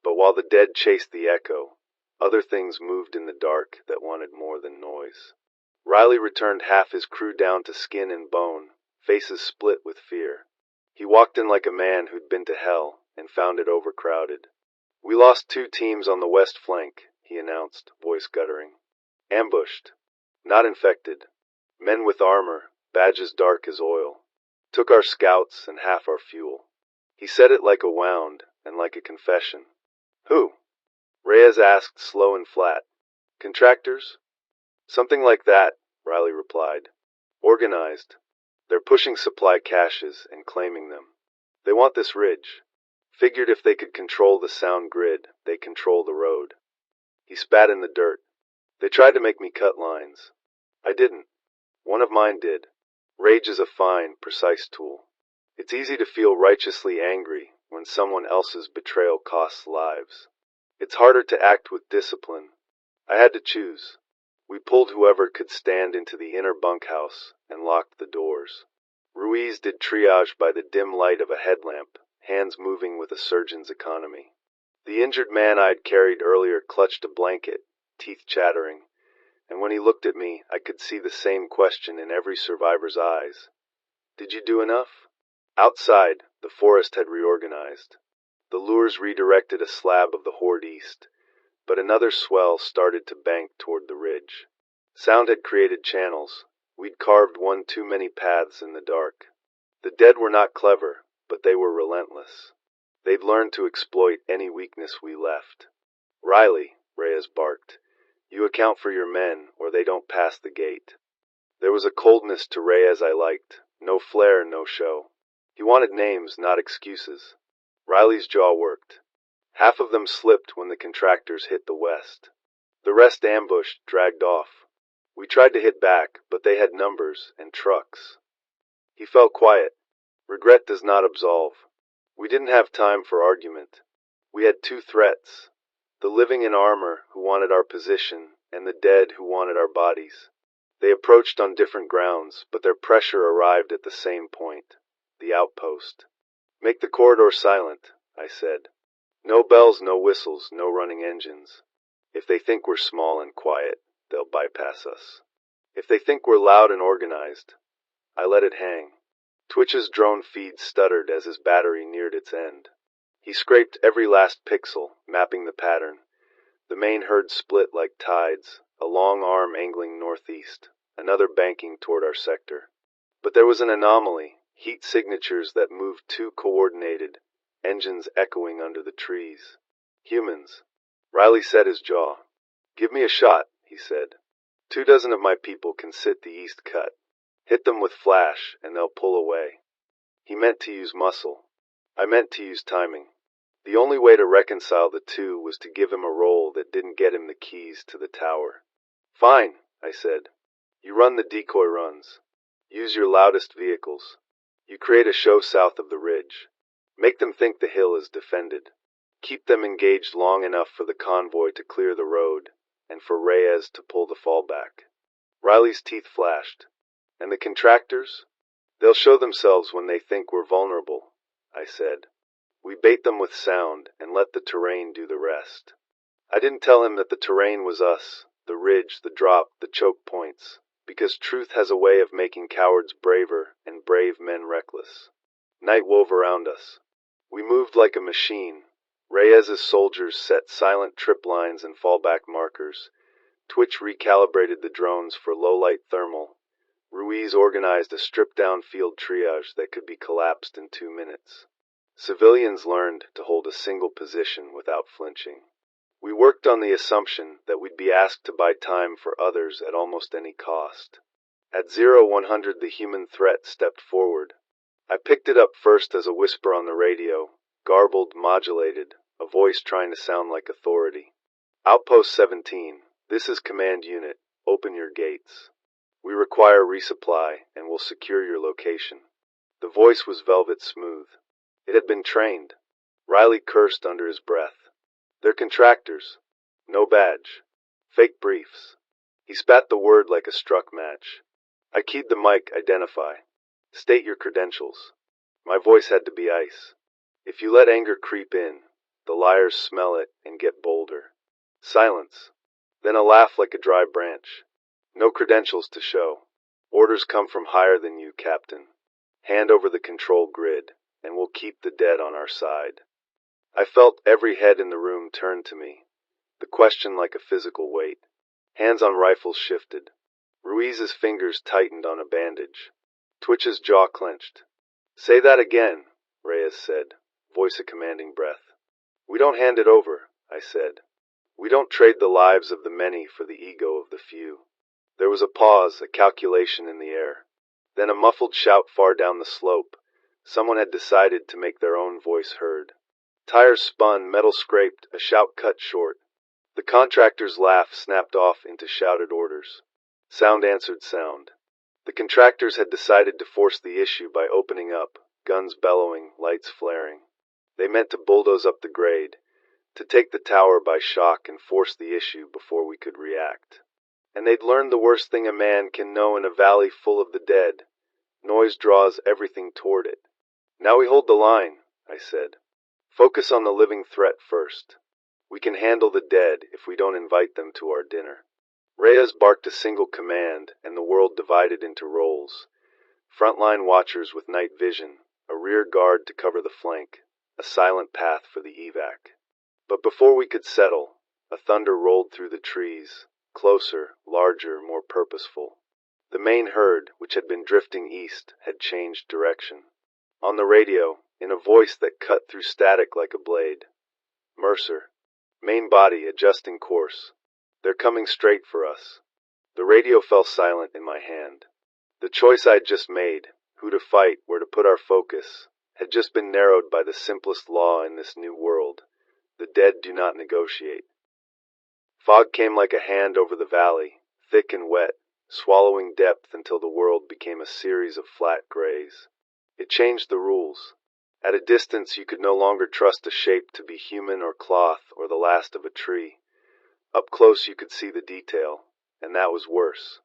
But while the dead chased the echo, other things moved in the dark that wanted more than noise. Riley returned half his crew down to skin and bone, faces split with fear. He walked in like a man who'd been to hell and found it overcrowded. "We lost 2 teams on the west flank," he announced, voice guttering. "Ambushed. Not infected. Men with armor, badges dark as oil. Took our scouts and half our fuel." He said it like a wound and like a confession. "Who?" Reyes asked, slow and flat. "Contractors?" "Something like that," Riley replied. "Organized. They're pushing supply caches and claiming them. They want this ridge. Figured if they could control the sound grid, they control the road." He spat in the dirt. "They tried to make me cut lines. I didn't. One of mine did. Rage is a fine, precise tool. It's easy to feel righteously angry when someone else's betrayal costs lives. It's harder to act with discipline. I had to choose. We pulled whoever could stand into the inner bunkhouse and locked the doors. Ruiz did triage by the dim light of a headlamp, hands moving with a surgeon's economy. The injured man I'd carried earlier clutched a blanket, teeth chattering, and when he looked at me, I could see the same question in every survivor's eyes. "Did you do enough?" Outside, the forest had reorganized. The lures redirected a slab of the horde east, but another swell started to bank toward the ridge. Sound had created channels. We'd carved one too many paths in the dark. The dead were not clever, but they were relentless. They'd learned to exploit any weakness we left. "Riley," Reyes barked, "you account for your men, or they don't pass the gate." There was a coldness to Reyes I liked. No flair, no show. He wanted names, not excuses. Riley's jaw worked. Half of them slipped when the contractors hit the west. The rest ambushed, dragged off. We tried to hit back, but they had numbers and trucks. He fell quiet. Regret does not absolve. We didn't have time for argument. We had 2 threats. The living in armor who wanted our position, and the dead who wanted our bodies. They approached on different grounds, but their pressure arrived at the same point. The outpost. "Make the corridor silent," I said. "No bells, no whistles, no running engines. If they think we're small and quiet, they'll bypass us. If they think we're loud and organized." I let it hang. Twitch's drone feed stuttered as his battery neared its end. He scraped every last pixel, mapping the pattern. The main herd split like tides, a long arm angling northeast, another banking toward our sector. But there was an anomaly, heat signatures that moved too coordinated, engines echoing under the trees. Humans. Riley set his jaw. "Give me a shot," he said. 24 of my people can sit the east cut. Hit them with flash, and they'll pull away." He meant to use muscle. I meant to use timing. The only way to reconcile the two was to give him a role that didn't get him the keys to the tower. "Fine," I said. "You run the decoy runs. Use your loudest vehicles. You create a show south of the ridge. Make them think the hill is defended. Keep them engaged long enough for the convoy to clear the road, and for Reyes to pull the fallback." Riley's teeth flashed. "And the contractors? They'll show themselves when they think we're vulnerable," I said. "We bait them with sound and let the terrain do the rest." I didn't tell him that the terrain was us, the ridge, the drop, the choke points, because truth has a way of making cowards braver and brave men reckless. Night wove around us. We moved like a machine. Reyes's soldiers set silent trip lines and fallback markers. Twitch recalibrated the drones for low-light thermal. Ruiz organized a stripped-down field triage that could be collapsed in 2 minutes. Civilians learned to hold a single position without flinching. We worked on the assumption that we'd be asked to buy time for others at almost any cost. At 0100 the human threat stepped forward. I picked it up first as a whisper on the radio, garbled, modulated, a voice trying to sound like authority. "Outpost 17, this is command unit. Open your gates. We require resupply and will secure your location." The voice was velvet smooth. It had been trained. Riley cursed under his breath. "They're contractors. No badge. Fake briefs." He spat the word like a struck match. I keyed the mic, identify. "State your credentials." My voice had to be ice. "If you let anger creep in, the liars smell it and get bolder." Silence. Then a laugh like a dry branch. "No credentials to show. Orders come from higher than you, Captain. Hand over the control grid, and we'll keep the dead on our side." I felt every head in the room turn to me, the question like a physical weight. Hands on rifles shifted. Ruiz's fingers tightened on a bandage. Twitch's jaw clenched. "Say that again," Reyes said, voice a commanding breath. "We don't hand it over," I said. "We don't trade the lives of the many for the ego of the few." There was a pause, a calculation in the air. Then a muffled shout far down the slope. Someone had decided to make their own voice heard. Tires spun, metal scraped, a shout cut short. The contractor's laugh snapped off into shouted orders. Sound answered sound. The contractors had decided to force the issue by opening up, guns bellowing, lights flaring. They meant to bulldoze up the grade, to take the tower by shock and force the issue before we could react. And they'd learned the worst thing a man can know in a valley full of the dead. Noise draws everything toward it. "Now we hold the line," I said. "Focus on the living threat first. We can handle the dead if we don't invite them to our dinner." Reyes barked a single command, and the world divided into roles. Frontline watchers with night vision, a rear guard to cover the flank, a silent path for the evac. But before we could settle, a thunder rolled through the trees, closer, larger, more purposeful. The main herd, which had been drifting east, had changed direction. On the radio, in a voice that cut through static like a blade, "Mercer. Main body adjusting course. They're coming straight for us." The radio fell silent in my hand. The choice I'd just made, who to fight, where to put our focus, had just been narrowed by the simplest law in this new world. The dead do not negotiate. Fog came like a hand over the valley, thick and wet, swallowing depth until the world became a series of flat grays. It changed the rules. At a distance you could no longer trust a shape to be human or cloth or the last of a tree. Up close you could see the detail, and that was worse.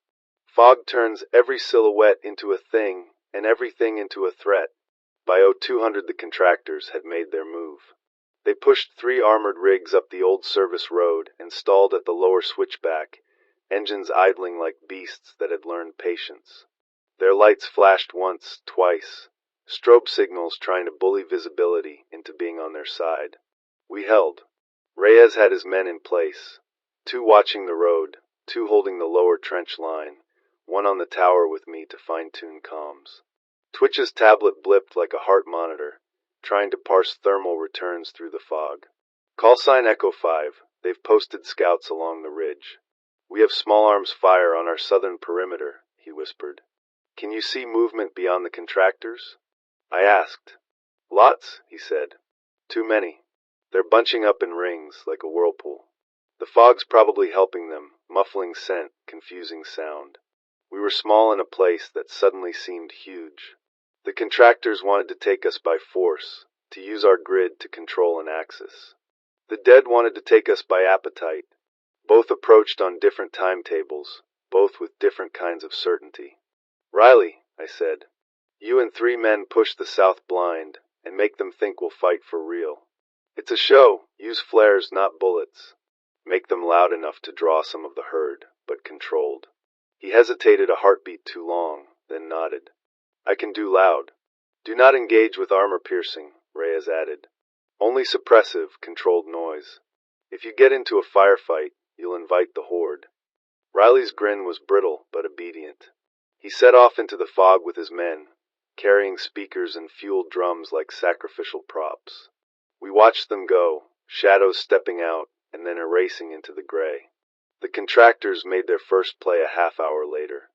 Fog turns every silhouette into a thing, and everything into a threat. By 0200 the contractors had made their move. They pushed 3 armored rigs up the old service road and stalled at the lower switchback, engines idling like beasts that had learned patience. Their lights flashed once, twice, strobe signals trying to bully visibility into being on their side. We held. Reyes had his men in place, 2 watching the road, 2 holding the lower trench line, 1 on the tower with me to fine-tune comms. Twitch's tablet blipped like a heart monitor, trying to parse thermal returns through the fog. "Call sign Echo 5. They've posted scouts along the ridge. We have small arms fire on our southern perimeter," he whispered. "Can you see movement beyond the contractors?" I asked. "Lots," he said. "Too many. They're bunching up in rings, like a whirlpool. The fog's probably helping them, muffling scent, confusing sound." We were small in a place that suddenly seemed huge. The contractors wanted to take us by force, to use our grid to control an axis. The dead wanted to take us by appetite. Both approached on different timetables, both with different kinds of certainty. "Riley," I said, "you and 3 men push the south blind, and make them think we'll fight for real. It's a show. Use flares, not bullets. Make them loud enough to draw some of the herd, but controlled." He hesitated a heartbeat too long, then nodded. "I can do loud. Do not engage with armor-piercing," Reyes added. "Only suppressive, controlled noise. If you get into a firefight, you'll invite the horde." Riley's grin was brittle but obedient. He set off into the fog with his men, carrying speakers and fueled drums like sacrificial props. We watched them go, shadows stepping out and then erasing into the gray. The contractors made their first play a half-hour later.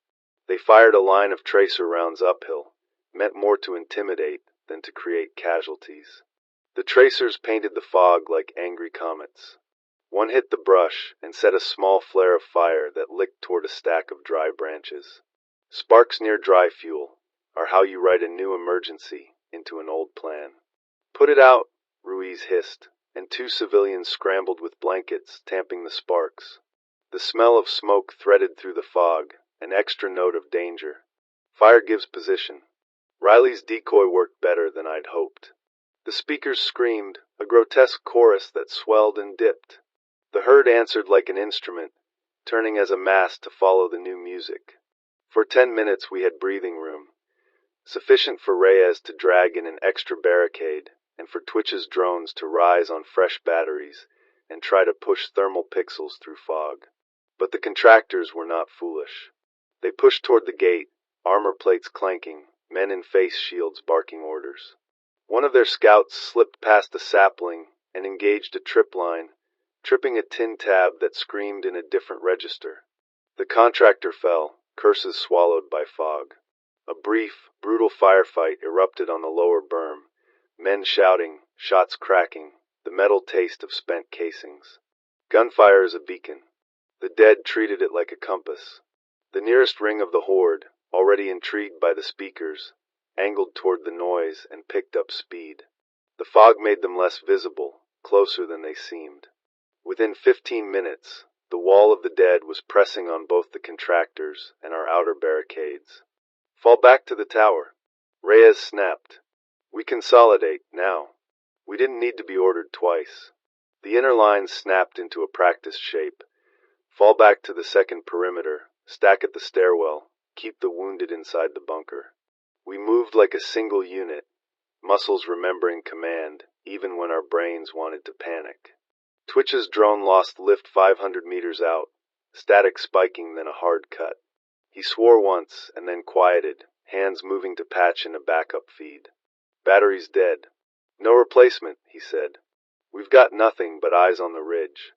They fired a line of tracer rounds uphill, meant more to intimidate than to create casualties. The tracers painted the fog like angry comets. One hit the brush and set a small flare of fire that licked toward a stack of dry branches. Sparks near dry fuel. are how you write a new emergency into an old plan. Put it out, Ruiz hissed, and two civilians scrambled with blankets, tamping the sparks. The smell of smoke threaded through the fog, an extra note of danger. Fire gives position. Riley's decoy worked better than I'd hoped. The speakers screamed, a grotesque chorus that swelled and dipped. The herd answered like an instrument, turning as a mass to follow the new music. For 10 minutes we had breathing room, sufficient for Reyes to drag in an extra barricade, and for Twitch's drones to rise on fresh batteries and try to push thermal pixels through fog. But the contractors were not foolish. They pushed toward the gate, armor plates clanking, men in face shields barking orders. One of their scouts slipped past a sapling and engaged a trip line, tripping a tin tab that screamed in a different register. The contractor fell, curses swallowed by fog. A brief, brutal firefight erupted on the lower berm, men shouting, shots cracking, the metal taste of spent casings. Gunfire is a beacon. The dead treated it like a compass. The nearest ring of the horde, already intrigued by the speakers, angled toward the noise and picked up speed. The fog made them less visible, closer than they seemed. Within 15 minutes, the wall of the dead was pressing on both the contractors and our outer barricades. Fall back to the tower. Reyes snapped. We consolidate, now. We didn't need to be ordered twice. The inner lines snapped into a practiced shape. Fall back to the second perimeter, stack at the stairwell, keep the wounded inside the bunker. We moved like a single unit, muscles remembering command, even when our brains wanted to panic. Twitch's drone lost lift 500 meters out, static spiking then a hard cut. He swore once and then quieted, hands moving to patch in a backup feed. Battery's dead. No replacement, he said. We've got nothing but eyes on the ridge.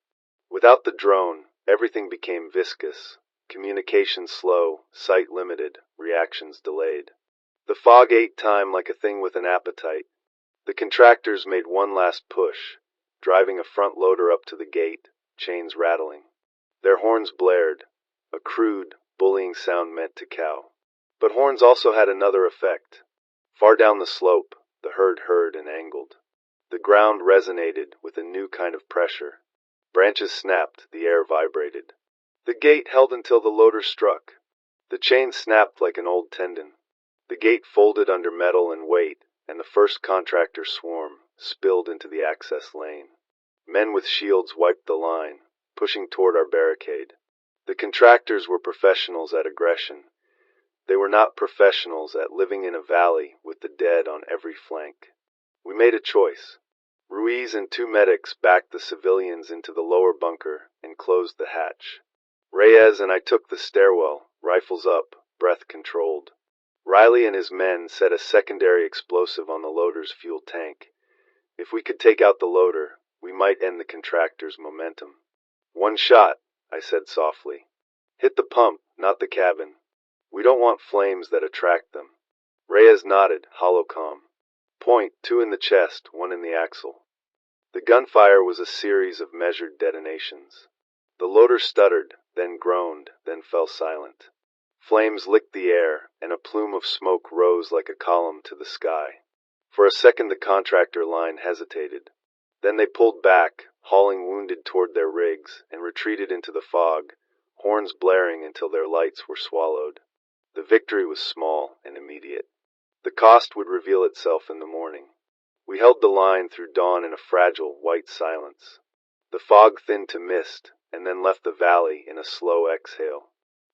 Without the drone, everything became viscous. Communication slow, sight limited, reactions delayed. The fog ate time like a thing with an appetite. The contractors made one last push, driving a front loader up to the gate, chains rattling. Their horns blared, a crude, bullying sound meant to cow. But horns also had another effect. Far down the slope, the herd heard and angled. The ground resonated with a new kind of pressure. Branches snapped, the air vibrated. The gate held until the loader struck. The chain snapped like an old tendon. The gate folded under metal and weight, and the first contractor swarm spilled into the access lane. Men with shields wiped the line, pushing toward our barricade. The contractors were professionals at aggression. They were not professionals at living in a valley with the dead on every flank. We made a choice. Ruiz and two medics backed the civilians into the lower bunker and closed the hatch. Reyes and I took the stairwell, rifles up, breath controlled. Riley and his men set a secondary explosive on the loader's fuel tank. If we could take out the loader, we might end the contractor's momentum. One shot, I said softly. Hit the pump, not the cabin. We don't want flames that attract them. Reyes nodded, hollow calm. Point, 2 in the chest, 1 in the axle. The gunfire was a series of measured detonations. The loader stuttered, then groaned, then fell silent. Flames licked the air, and a plume of smoke rose like a column to the sky. For a second the contractor line hesitated. Then they pulled back, hauling wounded toward their rigs, and retreated into the fog, horns blaring until their lights were swallowed. The victory was small and immediate. The cost would reveal itself in the morning. We held the line through dawn in a fragile, white silence. The fog thinned to mist, and then left the valley in a slow exhale.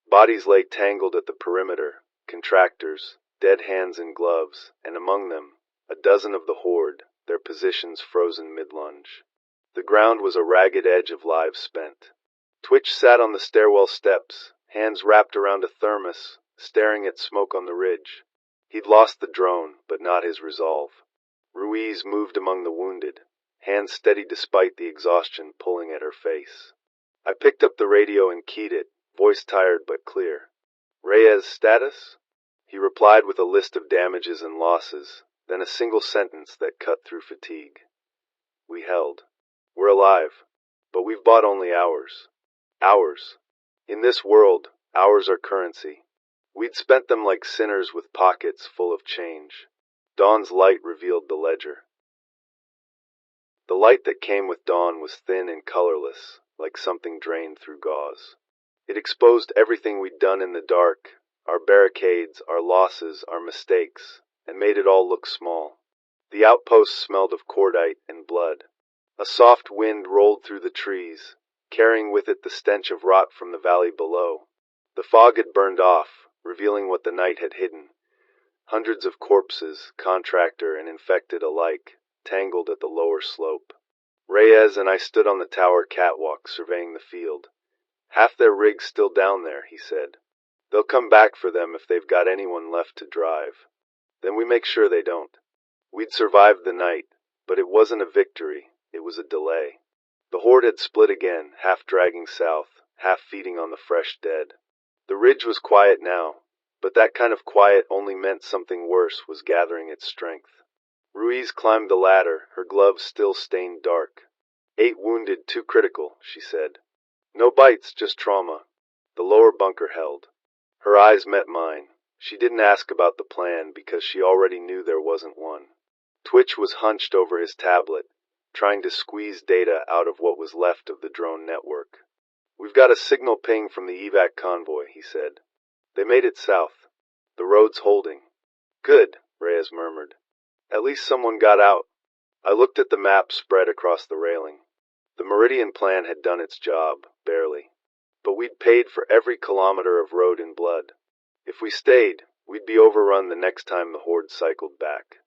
Bodies lay tangled at the perimeter, contractors, dead hands in gloves, and among them, a dozen of the horde, their positions frozen mid-lunge. The ground was a ragged edge of lives spent. Twitch sat on the stairwell steps, hands wrapped around a thermos, staring at smoke on the ridge. He'd lost the drone, but not his resolve. Ruiz moved among the wounded, hands steady despite the exhaustion pulling at her face. I picked up the radio and keyed it, voice tired but clear. Reyes' status? He replied with a list of damages and losses, then a single sentence that cut through fatigue. We held. We're alive, but we've bought only hours. Hours. In this world, hours are currency. We'd spent them like sinners with pockets full of change. Dawn's light revealed the ledger. The light that came with dawn was thin and colorless, like something drained through gauze. It exposed everything we'd done in the dark, our barricades, our losses, our mistakes, and made it all look small. The outpost smelled of cordite and blood. A soft wind rolled through the trees, carrying with it the stench of rot from the valley below. The fog had burned off, revealing what the night had hidden. Hundreds of corpses, contractor and infected alike, tangled at the lower slope. Reyes and I stood on the tower catwalk surveying the field. "Half their rig's still down there," he said. "They'll come back for them if they've got anyone left to drive. Then we make sure they don't." We'd survived the night, but it wasn't a victory, it was a delay. The horde had split again, half dragging south, half feeding on the fresh dead. The ridge was quiet now, but that kind of quiet only meant something worse was gathering its strength. Ruiz climbed the ladder, her gloves still stained dark. 8 wounded, 2 critical, she said. "No bites, just trauma." The lower bunker held. Her eyes met mine. She didn't ask about the plan because she already knew there wasn't one. Twitch was hunched over his tablet, trying to squeeze data out of what was left of the drone network. "We've got a signal ping from the evac convoy," he said. "They made it south. The road's holding." "Good," Reyes murmured. "At least someone got out." I looked at the map spread across the railing. The Meridian Plan had done its job, barely. But we'd paid for every kilometer of road in blood. If we stayed, we'd be overrun the next time the horde cycled back.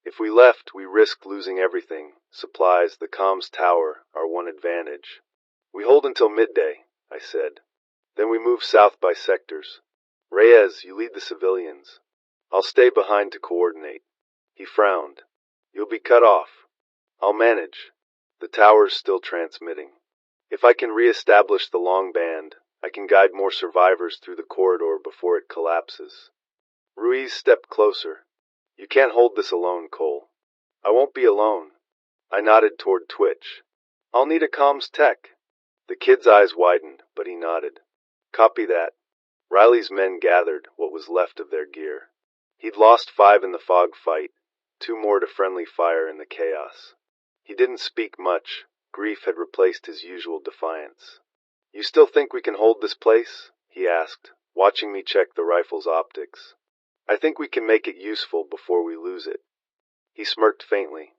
If we left, we risked losing everything: supplies, the comms tower, our one advantage. "We hold until midday," I said. "Then we move south by sectors. Reyes, you lead the civilians. I'll stay behind to coordinate." He frowned. "You'll be cut off." "I'll manage. The tower's still transmitting. If I can re-establish the long band, I can guide more survivors through the corridor before it collapses." Ruiz stepped closer. "You can't hold this alone, Cole." "I won't be alone." I nodded toward Twitch. "I'll need a comms tech." The kid's eyes widened, but he nodded. "Copy that." Riley's men gathered what was left of their gear. He'd lost 5 in the fog fight, 2 more to friendly fire in the chaos. He didn't speak much. Grief had replaced his usual defiance. "You still think we can hold this place?" he asked, watching me check the rifle's optics. "I think we can make it useful before we lose it." He smirked faintly.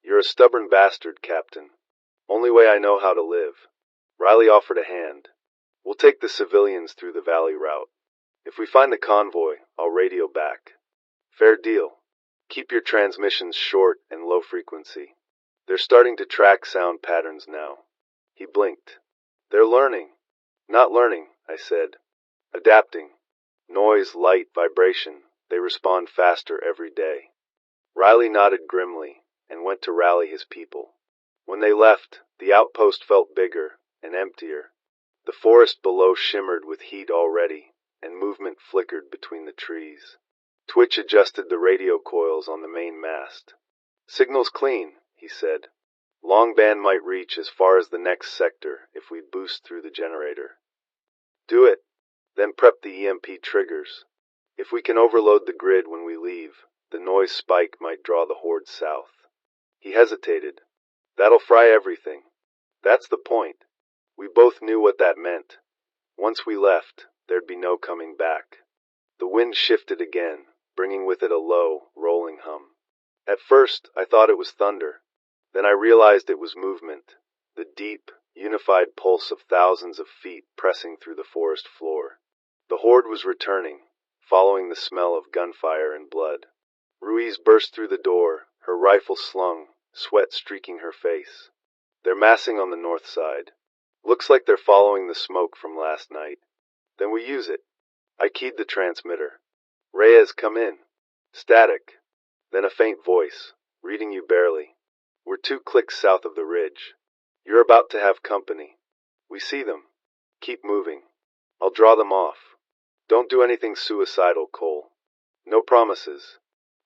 "You're a stubborn bastard, Captain. Only way I know how to live." Riley offered a hand. "We'll take the civilians through the valley route. If we find the convoy, I'll radio back." "Fair deal. Keep your transmissions short and low frequency. They're starting to track sound patterns now." He blinked. "They're learning." "Not learning," I said. "Adapting. Noise, light, vibration. They respond faster every day." Riley nodded grimly and went to rally his people. When they left, the outpost felt bigger and emptier. The forest below shimmered with heat already, and movement flickered between the trees. Twitch adjusted the radio coils on the main mast. "Signal's clean," he said. "Long band might reach as far as the next sector if we boost through the generator." "Do it. Then prep the EMP triggers. If we can overload the grid when we leave, the noise spike might draw the horde south." He hesitated. "That'll fry everything." "That's the point." We both knew what that meant. Once we left, there'd be no coming back. The wind shifted again, bringing with it a low, rolling hum. At first, I thought it was thunder. Then I realized it was movement, the deep, unified pulse of thousands of feet pressing through the forest floor. The horde was returning, following the smell of gunfire and blood. Ruiz burst through the door, her rifle slung, sweat streaking her face. "They're massing on the north side. Looks like they're following the smoke from last night." "Then we use it." I keyed the transmitter. "Reyes, come in." Static. Then a faint voice, "Reading you barely. We're 2 clicks south of the ridge. You're about to have company. We see them. Keep moving. I'll draw them off. Don't do anything suicidal, Cole." "No promises."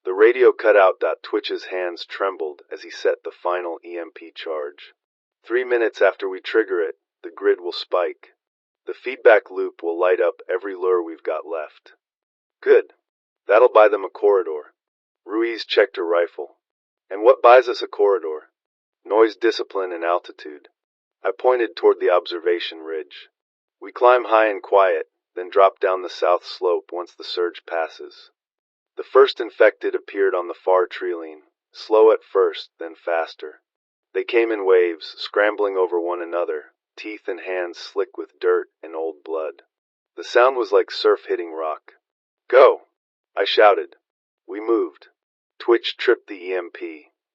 The radio cut out. Twitch's hands trembled as he set the final EMP charge. 3 minutes after we trigger it, the grid will spike. The feedback loop will light up every lure we've got left. Good. That'll buy them a corridor. Ruiz checked her rifle. And what buys us a corridor? Noise, discipline, and altitude. I pointed toward the observation ridge. We climb high and quiet, then drop down the south slope once the surge passes. The first infected appeared on the far treeline, slow at first, then faster. They came in waves, scrambling over one another, teeth and hands slick with dirt and old blood. The sound was like surf hitting rock. Go! I shouted. We moved. Twitch tripped the EMP,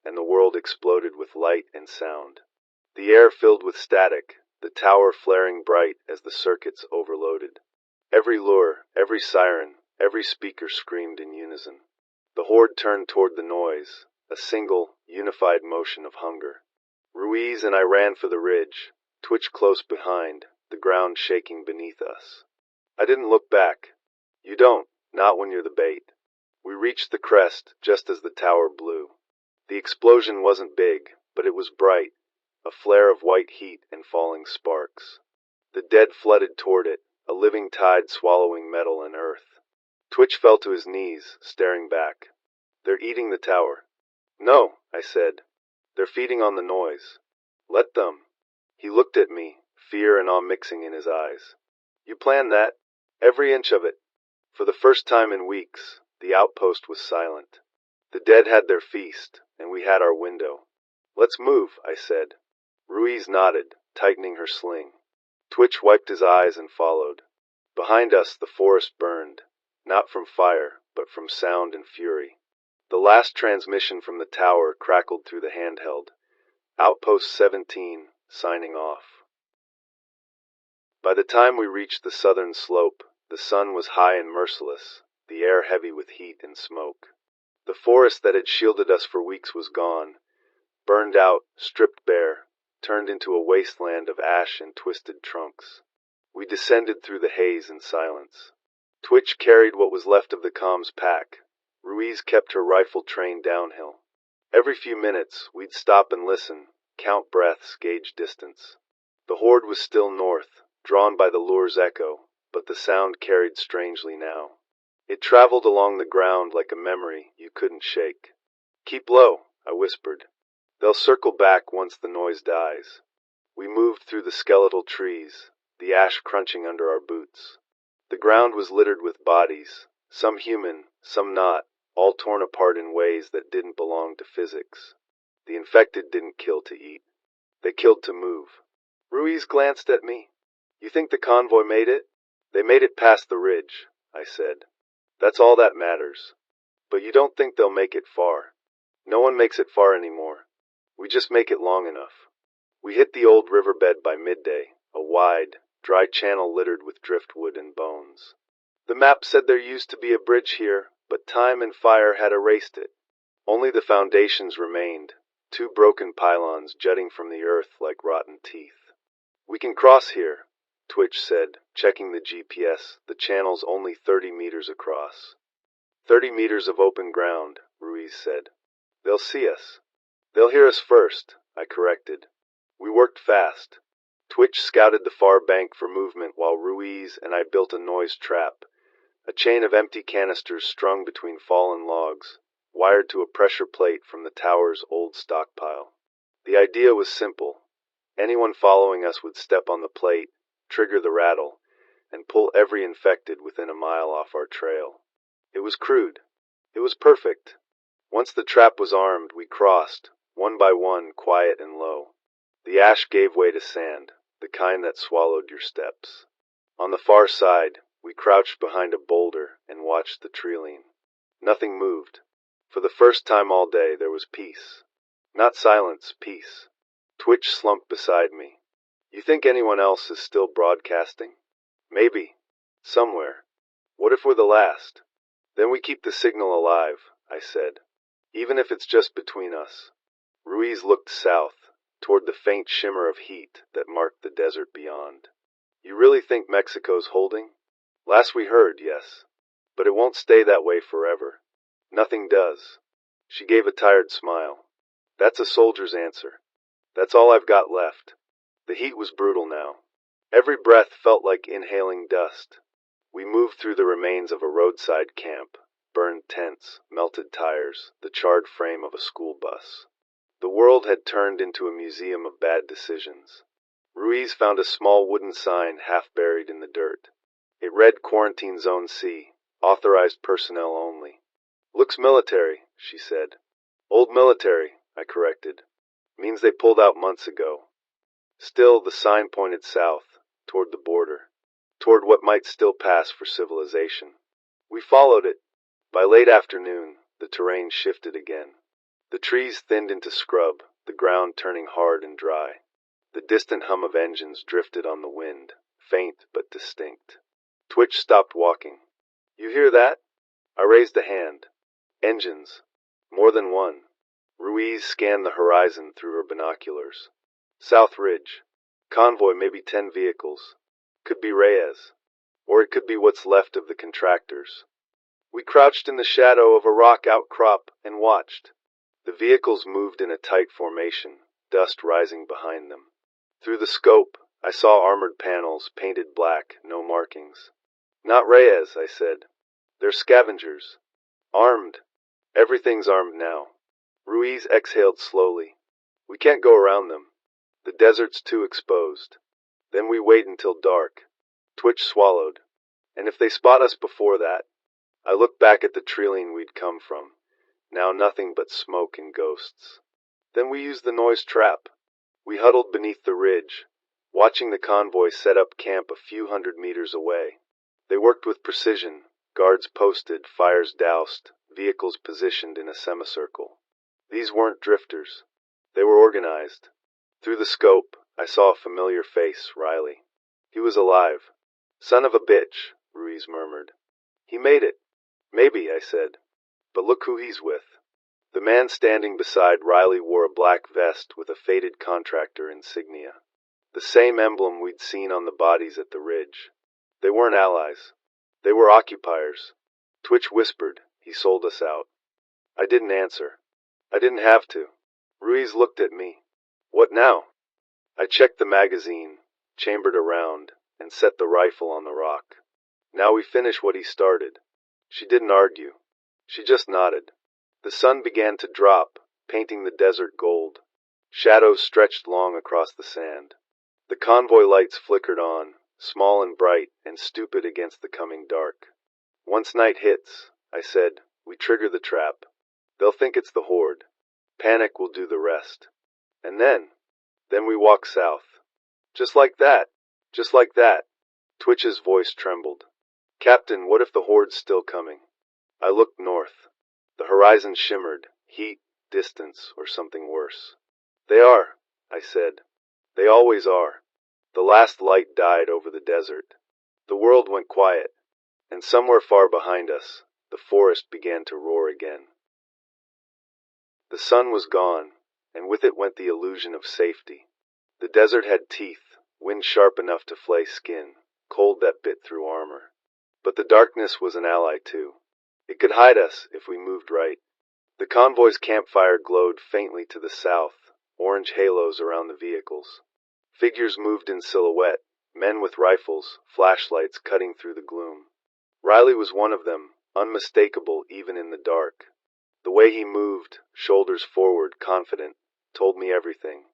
and the world exploded with light and sound. The air filled with static, the tower flaring bright as the circuits overloaded. Every lure, every siren, every speaker screamed in unison. The horde turned toward the noise, a single, unified motion of hunger. Ruiz and I ran for the ridge, Twitch close behind, the ground shaking beneath us. I didn't look back. You don't, not when you're the bait. We reached the crest just as the tower blew. The explosion wasn't big, but it was bright, a flare of white heat and falling sparks. The dead flooded toward it, a living tide swallowing metal and earth. Twitch fell to his knees, staring back. They're eating the tower. No, I said. They're feeding on the noise. Let them. He looked at me, fear and awe mixing in his eyes. You planned that? Every inch of it. For the first time in weeks, the outpost was silent. The dead had their feast, and we had our window. Let's move, I said. Ruiz nodded, tightening her sling. Twitch wiped his eyes and followed. Behind us the forest burned, not from fire, but from sound and fury. The last transmission from the tower crackled through the handheld. Outpost 17, signing off. By the time we reached the southern slope, the sun was high and merciless, the air heavy with heat and smoke. The forest that had shielded us for weeks was gone, burned out, stripped bare, turned into a wasteland of ash and twisted trunks. We descended through the haze in silence. Twitch carried what was left of the comms pack. Ruiz kept her rifle trained downhill. Every few minutes, we'd stop and listen, count breaths, gauge distance. The horde was still north, drawn by the lure's echo, but the sound carried strangely now. It traveled along the ground like a memory you couldn't shake. Keep low, I whispered. They'll circle back once the noise dies. We moved through the skeletal trees, the ash crunching under our boots. The ground was littered with bodies, some human, some not, all torn apart in ways that didn't belong to physics. The infected didn't kill to eat. They killed to move. Ruiz glanced at me. You think the convoy made it? They made it past the ridge, I said. That's all that matters. But you don't think they'll make it far. No one makes it far anymore. We just make it long enough. We hit the old riverbed by midday, a wide, dry channel littered with driftwood and bones. The map said there used to be a bridge here, but time and fire had erased it. Only the foundations remained, two broken pylons jutting from the earth like rotten teeth. We can cross here, Twitch said, checking the GPS. The channel's only 30 meters across. 30 meters of open ground, Ruiz said. They'll see us. They'll hear us first, I corrected. We worked fast. Twitch scouted the far bank for movement while Ruiz and I built a noise trap, a chain of empty canisters strung between fallen logs, wired to a pressure plate from the tower's old stockpile. The idea was simple. Anyone following us would step on the plate, trigger the rattle, and pull every infected within a mile off our trail. It was crude. It was perfect. Once the trap was armed, we crossed, one by one, quiet and low. The ash gave way to sand, the kind that swallowed your steps. On the far side, we crouched behind a boulder and watched the treeline. Nothing moved. For the first time all day, there was peace. Not silence, peace. Twitch slumped beside me. You think anyone else is still broadcasting? Maybe. Somewhere. What if we're the last? Then we keep the signal alive, I said. Even if it's just between us. Ruiz looked south, toward the faint shimmer of heat that marked the desert beyond. You really think Mexico's holding? Last we heard, yes. But it won't stay that way forever. Nothing does. She gave a tired smile. That's a soldier's answer. That's all I've got left. The heat was brutal now. Every breath felt like inhaling dust. We moved through the remains of a roadside camp, burned tents, melted tires, the charred frame of a school bus. The world had turned into a museum of bad decisions. Ruiz found a small wooden sign half buried in the dirt. It read Quarantine Zone C, authorized personnel only. Looks military, she said. Old military, I corrected. Means they pulled out months ago. Still, the sign pointed south, toward the border, toward what might still pass for civilization. We followed it. By late afternoon, the terrain shifted again. The trees thinned into scrub, the ground turning hard and dry. The distant hum of engines drifted on the wind, faint but distinct. Twitch stopped walking. You hear that? I raised a hand. Engines. More than one. Ruiz scanned the horizon through her binoculars. South Ridge. Convoy, maybe 10 vehicles. Could be Reyes. Or it could be what's left of the contractors. We crouched in the shadow of a rock outcrop and watched. The vehicles moved in a tight formation, dust rising behind them. Through the scope, I saw armored panels, painted black, no markings. Not Reyes, I said. They're scavengers. Armed. Everything's armed now. Ruiz exhaled slowly. We can't go around them. The desert's too exposed. Then we wait until dark. Twitch swallowed. And if they spot us before that? I looked back at the trailing we'd come from. Now nothing but smoke and ghosts. Then we used the noise trap. We huddled beneath the ridge, watching the convoy set up camp a few hundred meters away. They worked with precision, guards posted, fires doused, vehicles positioned in a semicircle. These weren't drifters. They were organized. Through the scope, I saw a familiar face, Riley. He was alive. Son of a bitch, Ruiz murmured. He made it. Maybe, I said. But look who he's with. The man standing beside Riley wore a black vest with a faded contractor insignia. The same emblem we'd seen on the bodies at the ridge. They weren't allies. They were occupiers. Twitch whispered, he sold us out. I didn't answer. I didn't have to. Ruiz looked at me. What now? I checked the magazine, chambered a round, and set the rifle on the rock. Now we finish what he started. She didn't argue. She just nodded. The sun began to drop, painting the desert gold. Shadows stretched long across the sand. The convoy lights flickered on, small and bright and stupid against the coming dark. Once night hits, I said, we trigger the trap. They'll think it's the horde. Panic will do the rest. And then we walk south. Just like that. Just like that. Twitch's voice trembled. Captain, what if the horde's still coming? I looked north. The horizon shimmered, heat, distance, or something worse. They are, I said. They always are. The last light died over the desert. The world went quiet, and somewhere far behind us, the forest began to roar again. The sun was gone, and with it went the illusion of safety. The desert had teeth, wind sharp enough to flay skin, cold that bit through armor. But the darkness was an ally too. It could hide us if we moved right. The convoy's campfire glowed faintly to the south, orange halos around the vehicles. Figures moved in silhouette, men with rifles, flashlights cutting through the gloom. Riley was one of them, unmistakable even in the dark. The way he moved, shoulders forward, confident, told me everything.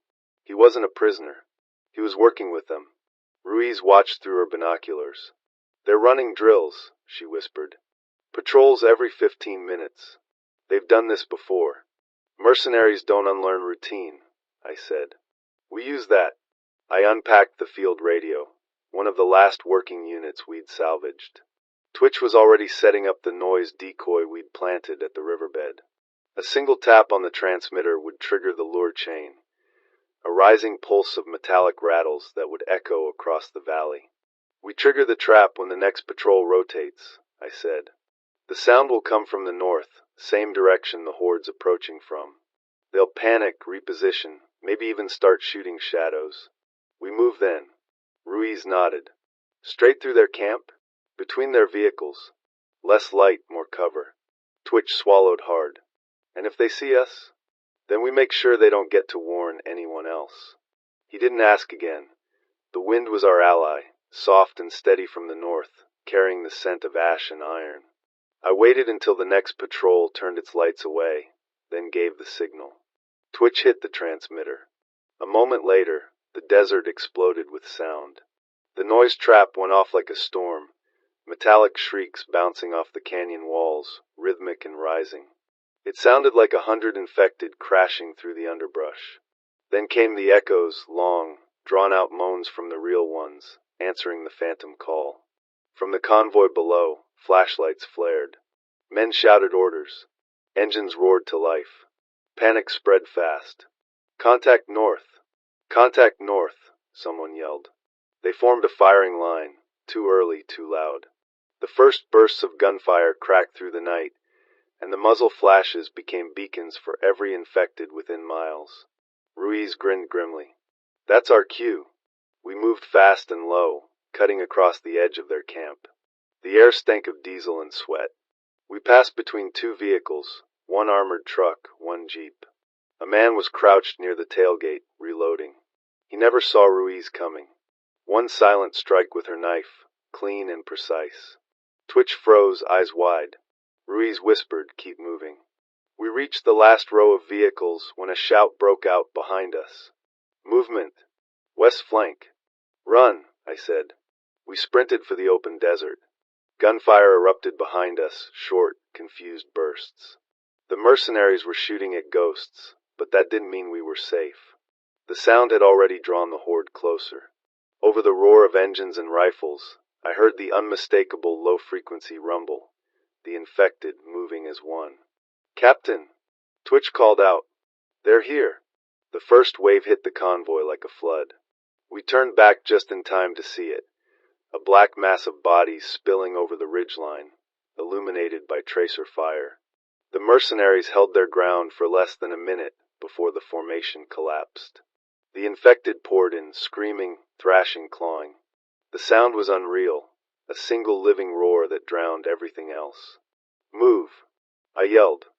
He wasn't a prisoner. He was working with them. Ruiz watched through her binoculars. They're running drills, she whispered. Patrols every 15 minutes. They've done this before. Mercenaries don't unlearn routine, I said. We use that. I unpacked the field radio, one of the last working units we'd salvaged. Twitch was already setting up the noise decoy we'd planted at the riverbed. A single tap on the transmitter would trigger the lure chain, a rising pulse of metallic rattles that would echo across the valley. We trigger the trap when the next patrol rotates, I said. The sound will come from the north, same direction the horde's approaching from. They'll panic, reposition, maybe even start shooting shadows. We move then. Ruiz nodded. Straight through their camp? Between their vehicles. Less light, more cover. Twitch swallowed hard. And if they see us? Then we make sure they don't get to warn anyone else. He didn't ask again. The wind was our ally, soft and steady from the north, carrying the scent of ash and iron. I waited until the next patrol turned its lights away, then gave the signal. Twitch hit the transmitter. A moment later, the desert exploded with sound. The noise trap went off like a storm, metallic shrieks bouncing off the canyon walls, rhythmic and rising. It sounded like 100 infected crashing through the underbrush. Then came the echoes, long, drawn-out moans from the real ones, answering the phantom call. From the convoy below, flashlights flared. Men shouted orders. Engines roared to life. Panic spread fast. "Contact north! Contact north!" someone yelled. They formed a firing line, too early, too loud. The first bursts of gunfire cracked through the night, and the muzzle flashes became beacons for every infected within miles. Ruiz grinned grimly. "That's our cue." We moved fast and low, cutting across the edge of their camp. The air stank of diesel and sweat. We passed between two vehicles, one armored truck, one jeep. A man was crouched near the tailgate, reloading. He never saw Ruiz coming. One silent strike with her knife, clean and precise. Twitch froze, eyes wide. Ruiz whispered, "Keep moving." We reached the last row of vehicles when a shout broke out behind us. "Movement! West flank!" "Run!" I said. We sprinted for the open desert. Gunfire erupted behind us, short, confused bursts. The mercenaries were shooting at ghosts, but that didn't mean we were safe. The sound had already drawn the horde closer. Over the roar of engines and rifles, I heard the unmistakable low-frequency rumble, the infected moving as one. "Captain!" Twitch called out. "They're here!" The first wave hit the convoy like a flood. We turned back just in time to see it, a black mass of bodies spilling over the ridgeline, illuminated by tracer fire. The mercenaries held their ground for less than a minute before the formation collapsed. The infected poured in, screaming, thrashing, clawing. The sound was unreal, a single living roar that drowned everything else. "Move!" I yelled.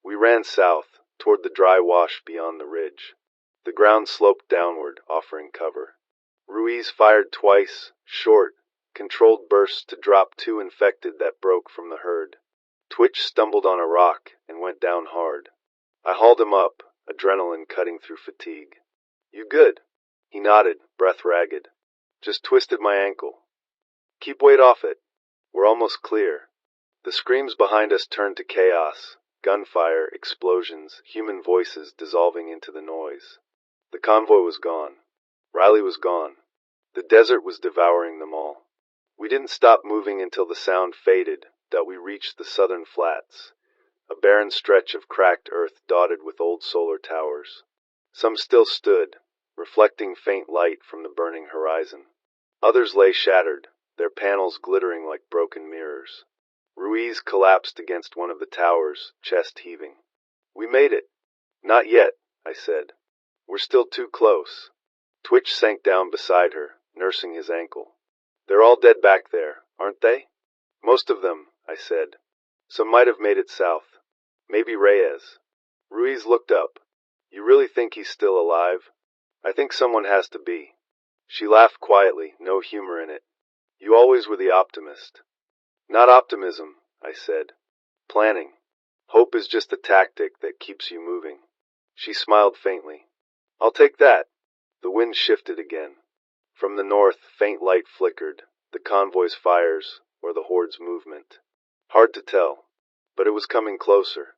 We ran south, toward the dry wash beyond the ridge. The ground sloped downward, offering cover. Ruiz fired twice, short, controlled bursts to drop two infected that broke from the herd. Twitch stumbled on a rock and went down hard. I hauled him up, adrenaline cutting through fatigue. "You good?" He nodded, breath ragged. "Just twisted my ankle." "Keep weight off it. We're almost clear." The screams behind us turned to chaos, gunfire, explosions, human voices dissolving into the noise. The convoy was gone. Riley was gone. The desert was devouring them all. We didn't stop moving until the sound faded, that we reached the southern flats, a barren stretch of cracked earth dotted with old solar towers. Some still stood, reflecting faint light from the burning horizon. Others lay shattered, their panels glittering like broken mirrors. Ruiz collapsed against one of the towers, chest heaving. "We made it." "Not yet," I said. "We're still too close." Twitch sank down beside her, nursing his ankle. "They're all dead back there, aren't they?" "Most of them," I said. "Some might have made it south. Maybe Reyes." Ruiz looked up. "You really think he's still alive?" "I think someone has to be." She laughed quietly, no humor in it. "You always were the optimist." "Not optimism," I said. "Planning. Hope is just a tactic that keeps you moving." She smiled faintly. "I'll take that." The wind shifted again. From the north, faint light flickered, the convoy's fires, or the horde's movement. Hard to tell, but it was coming closer.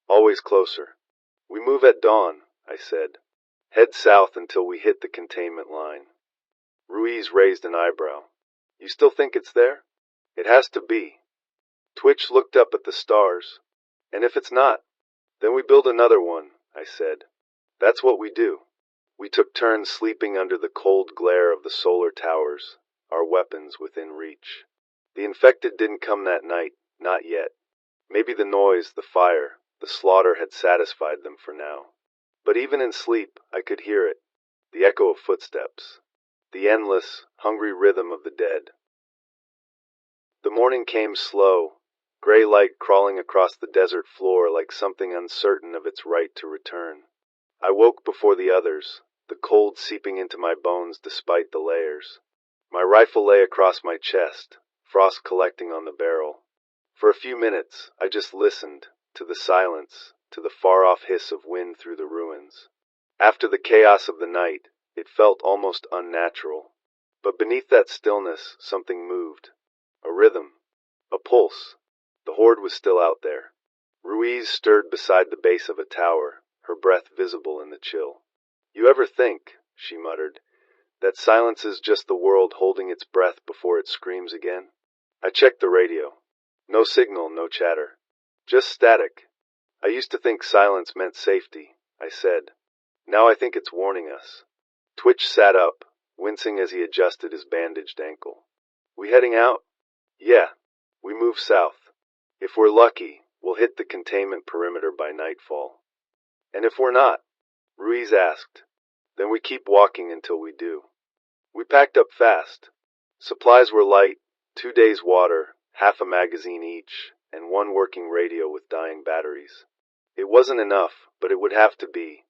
Always closer. "We move at dawn," I said. "Head south until we hit the containment line." Ruiz raised an eyebrow. "You still think it's there?" "It has to be." Twitch looked up at the stars. "And if it's not?" "Then we build another one," I said. "That's what we do." We took turns sleeping under the cold glare of the solar towers, our weapons within reach. The infected didn't come that night, not yet. Maybe the noise, the fire, the slaughter had satisfied them for now. But even in sleep, I could hear it, the echo of footsteps, the endless, hungry rhythm of the dead. The morning came slow, gray light crawling across the desert floor like something uncertain of its right to return. I woke before the others, the cold seeping into my bones despite the layers. My rifle lay across my chest, frost collecting on the barrel. For a few minutes, I just listened, to the silence, to the far-off hiss of wind through the ruins. After the chaos of the night, it felt almost unnatural. But beneath that stillness, something moved. A rhythm. A pulse. The horde was still out there. Ruiz stirred beside the base of a tower, her breath visible in the chill. "You ever think," she muttered, "that silence is just the world holding its breath before it screams again?" I checked the radio. No signal, no chatter. Just static. "I used to think silence meant safety," I said. "Now I think it's warning us." Twitch sat up, wincing as he adjusted his bandaged ankle. "We heading out?" "Yeah. We move south. If we're lucky, we'll hit the containment perimeter by nightfall." "And if we're not?" Ruiz asked. "Then we keep walking until we do." We packed up fast. Supplies were light, 2 days' water, half a magazine each, and one working radio with dying batteries. It wasn't enough, but it would have to be.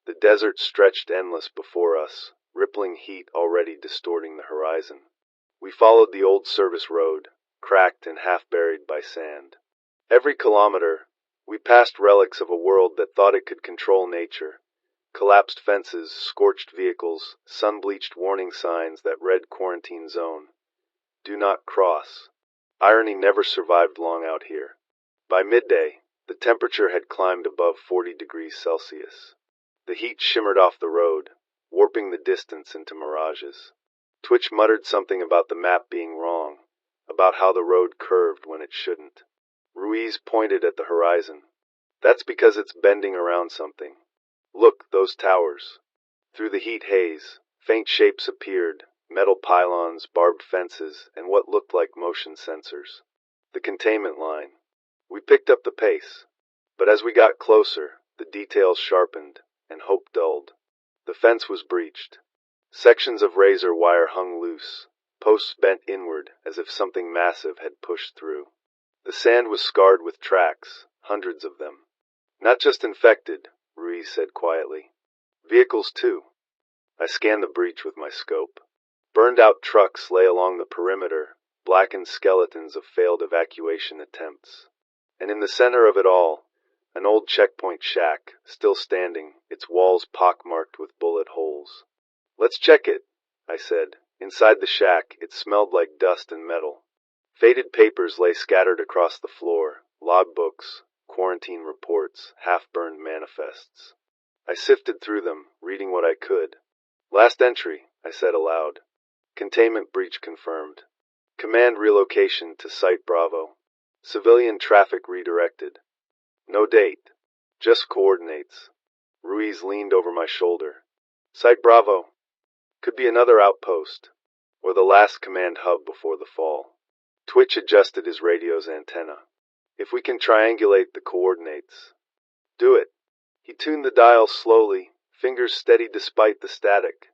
The desert stretched endless before us, rippling heat already distorting the horizon. We followed the old service road, cracked and half buried by sand. Every kilometer, we passed relics of a world that thought it could control nature. Collapsed fences, scorched vehicles, sun-bleached warning signs that read quarantine zone. Do not cross. Irony never survived long out here. By midday, the temperature had climbed above 40 degrees Celsius. The heat shimmered off the road, warping the distance into mirages. Twitch muttered something about the map being wrong, about how the road curved when it shouldn't. Ruiz pointed at the horizon. "That's because it's bending around something. Look, those towers." Through the heat haze, faint shapes appeared, metal pylons, barbed fences, and what looked like motion sensors. The containment line. We picked up the pace. But as we got closer, the details sharpened, and hope dulled. The fence was breached. Sections of razor wire hung loose, posts bent inward as if something massive had pushed through. The sand was scarred with tracks, hundreds of them. "Not just infected," Ruiz said quietly. "Vehicles too." I scanned the breach with my scope. Burned-out trucks lay along the perimeter, blackened skeletons of failed evacuation attempts. And in the center of it all, an old checkpoint shack, still standing, its walls pockmarked with bullet holes. "Let's check it," I said. Inside the shack, it smelled like dust and metal. Faded papers lay scattered across the floor, logbooks, quarantine reports, half-burned manifests. I sifted through them, reading what I could. "Last entry," I said aloud. "Containment breach confirmed. Command relocation to Site Bravo. Civilian traffic redirected." No date. Just coordinates. Ruiz leaned over my shoulder. "Site Bravo. Could be another outpost, or the last command hub before the fall." Twitch adjusted his radio's antenna. "If we can triangulate the coordinates." "Do it." He tuned the dial slowly, fingers steady despite the static.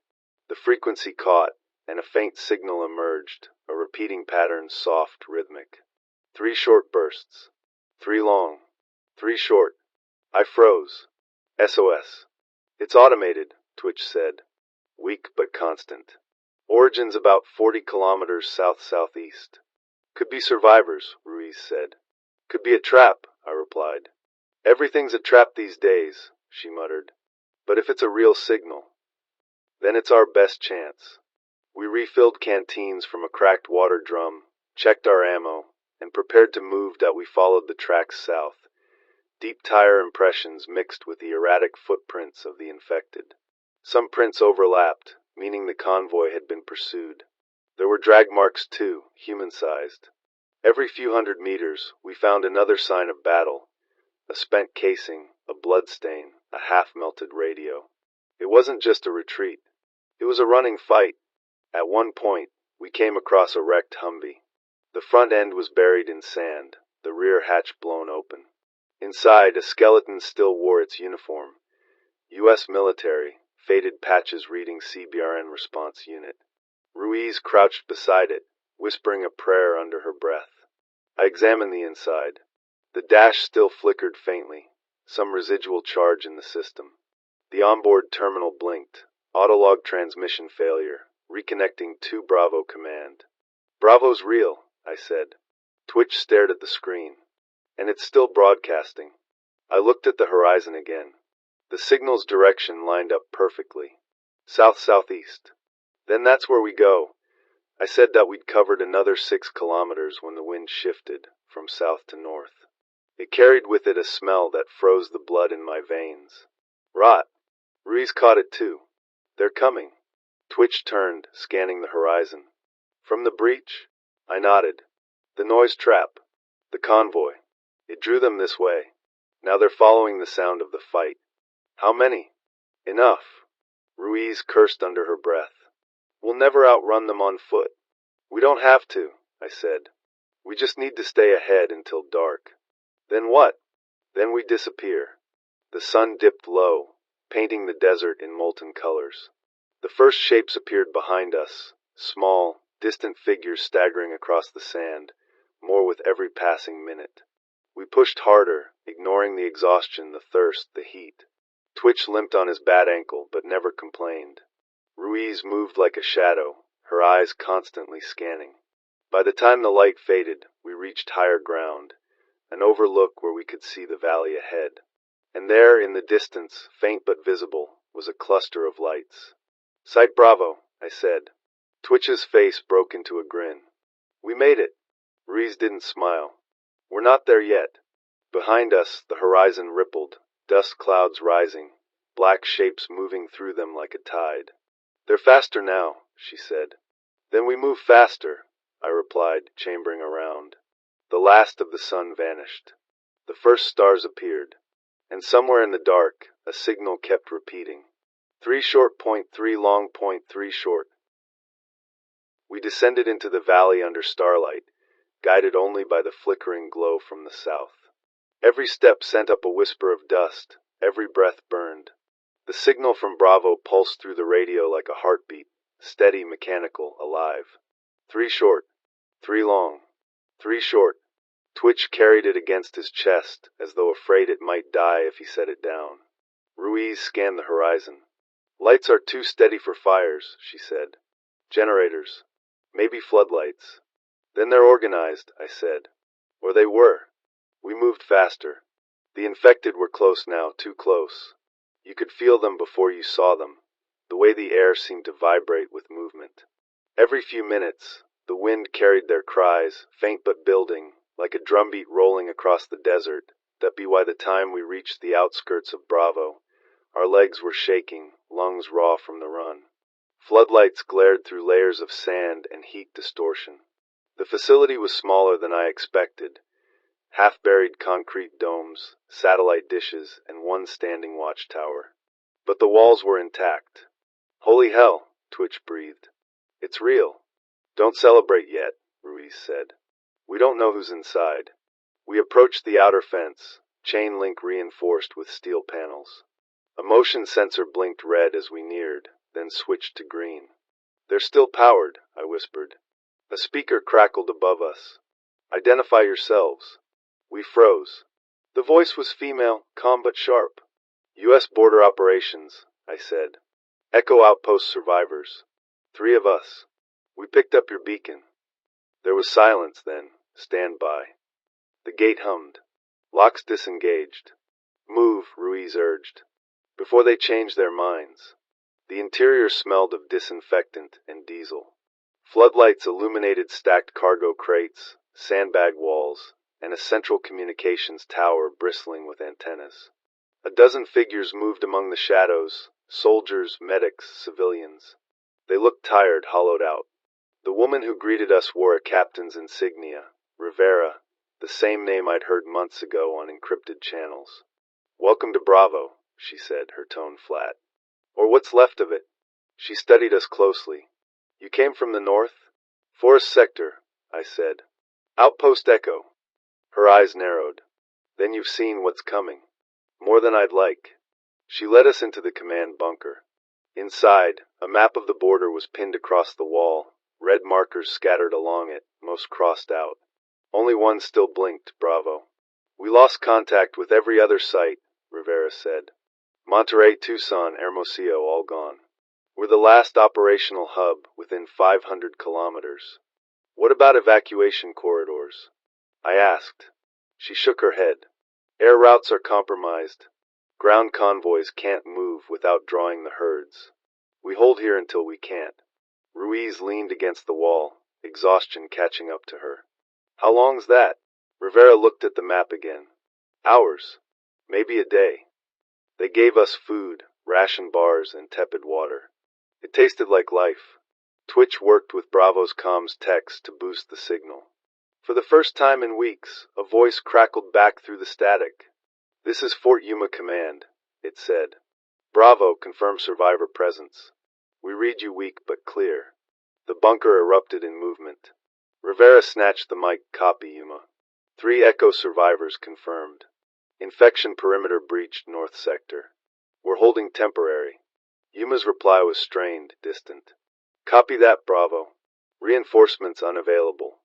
The frequency caught, and a faint signal emerged, a repeating pattern, soft, rhythmic. 3 short bursts. 3 long. 3 short. I froze. "SOS." "It's automated," Twitch said. "Weak but constant. Origins about 40 kilometers south-southeast." "Could be survivors," Ruiz said. "Could be a trap," I replied. "Everything's a trap these days," she muttered. "But if it's a real signal, then it's our best chance." We refilled canteens from a cracked water drum, checked our ammo, and prepared to move. We followed the tracks south. Deep tire impressions mixed with the erratic footprints of the infected. Some prints overlapped, meaning the convoy had been pursued. There were drag marks too, human-sized. Every few hundred meters, we found another sign of battle. A spent casing, a bloodstain, a half-melted radio. It wasn't just a retreat. It was a running fight. At one point, we came across a wrecked Humvee. The front end was buried in sand, the rear hatch blown open. Inside, a skeleton still wore its uniform. U.S. military, faded patches reading CBRN Response Unit. Ruiz crouched beside it, whispering a prayer under her breath. I examined the inside. The dash still flickered faintly, some residual charge in the system. The onboard terminal blinked. Autolog transmission failure, reconnecting to Bravo command. "Bravo's real," I said. Twitch stared at the screen. And it's still broadcasting. I looked at the horizon again. The signal's direction lined up perfectly. South-southeast. Then that's where we go. I said that we'd covered another 6 kilometers when the wind shifted from south to north. It carried with it a smell that froze the blood in my veins. Rot. Ruiz caught it too. They're coming. Twitch turned, scanning the horizon. From the breach? I nodded. The noise trap. The convoy. It drew them this way. Now they're following the sound of the fight. How many? Enough. Ruiz cursed under her breath. We'll never outrun them on foot. We don't have to, I said. We just need to stay ahead until dark. Then what? Then we disappear. The sun dipped low, painting the desert in molten colors. The first shapes appeared behind us, small, distant figures staggering across the sand, more with every passing minute. We pushed harder, ignoring the exhaustion, the thirst, the heat. Twitch limped on his bad ankle, but never complained. Ruiz moved like a shadow, her eyes constantly scanning. By the time the light faded, we reached higher ground, an overlook where we could see the valley ahead. And there, in the distance, faint but visible, was a cluster of lights. Sight Bravo, I said. Twitch's face broke into a grin. We made it. Ruiz didn't smile. We're not there yet. Behind us, the horizon rippled, dust clouds rising, black shapes moving through them like a tide. They're faster now, she said. Then we move faster, I replied, chambering around. The last of the sun vanished. The first stars appeared. And somewhere in the dark, a signal kept repeating. 3 short, point 3 long, point 3 short. We descended into the valley under starlight, guided only by the flickering glow from the south. Every step sent up a whisper of dust, every breath burned. The signal from Bravo pulsed through the radio like a heartbeat, steady, mechanical, alive. 3 short, 3 long, 3 short. Twitch carried it against his chest, as though afraid it might die if he set it down. Ruiz scanned the horizon. Lights are too steady for fires, she said. Generators. Maybe floodlights. Then they're organized, I said. Or they were. We moved faster. The infected were close now, too close. You could feel them before you saw them, the way the air seemed to vibrate with movement. Every few minutes, the wind carried their cries, faint but building, like a drumbeat rolling across the desert, that by the time we reached the outskirts of Bravo, our legs were shaking, lungs raw from the run. Floodlights glared through layers of sand and heat distortion. The facility was smaller than I expected. Half-buried concrete domes, satellite dishes, and one standing watchtower. But the walls were intact. Holy hell, Twitch breathed. It's real. Don't celebrate yet, Ruiz said. We don't know who's inside. We approached the outer fence, chain link reinforced with steel panels. A motion sensor blinked red as we neared, then switched to green. They're still powered, I whispered. A speaker crackled above us. Identify yourselves. We froze. The voice was female, calm but sharp. U.S. Border Operations, I said. Echo Outpost survivors. 3 of us. We picked up your beacon. There was silence then. Stand by. The gate hummed. Locks disengaged. Move, Ruiz urged. Before they changed their minds. The interior smelled of disinfectant and diesel. Floodlights illuminated stacked cargo crates, sandbag walls, and a central communications tower bristling with antennas. A dozen figures moved among the shadows, soldiers, medics, civilians. They looked tired, hollowed out. The woman who greeted us wore a captain's insignia, Rivera, the same name I'd heard months ago on encrypted channels. Welcome to Bravo, she said, her tone flat. Or what's left of it. She studied us closely. You came from the north? Forest sector, I said. Outpost Echo. Her eyes narrowed. Then you've seen what's coming. More than I'd like. She led us into the command bunker. Inside, a map of the border was pinned across the wall, red markers scattered along it, most crossed out. Only one still blinked, Bravo. We lost contact with every other site, Rivera said. Monterey, Tucson, Hermosillo, all gone. We're the last operational hub within 500 kilometers. What about evacuation corridors? I asked. She shook her head. Air routes are compromised. Ground convoys can't move without drawing the herds. We hold here until we can't. Ruiz leaned against the wall, exhaustion catching up to her. How long's that? Rivera looked at the map again. Hours. Maybe a day. They gave us food, ration bars, and tepid water. It tasted like life. Twitch worked with Bravo's comms text to boost the signal. For the first time in weeks, a voice crackled back through the static. "This is Fort Yuma Command," it said. "Bravo, confirm survivor presence. We read you weak but clear." The bunker erupted in movement. Rivera snatched the mic. "Copy, Yuma. 3 Echo survivors confirmed. Infection perimeter breached North Sector. We're holding temporary." Yuma's reply was strained, distant. "Copy that, Bravo. Reinforcements unavailable.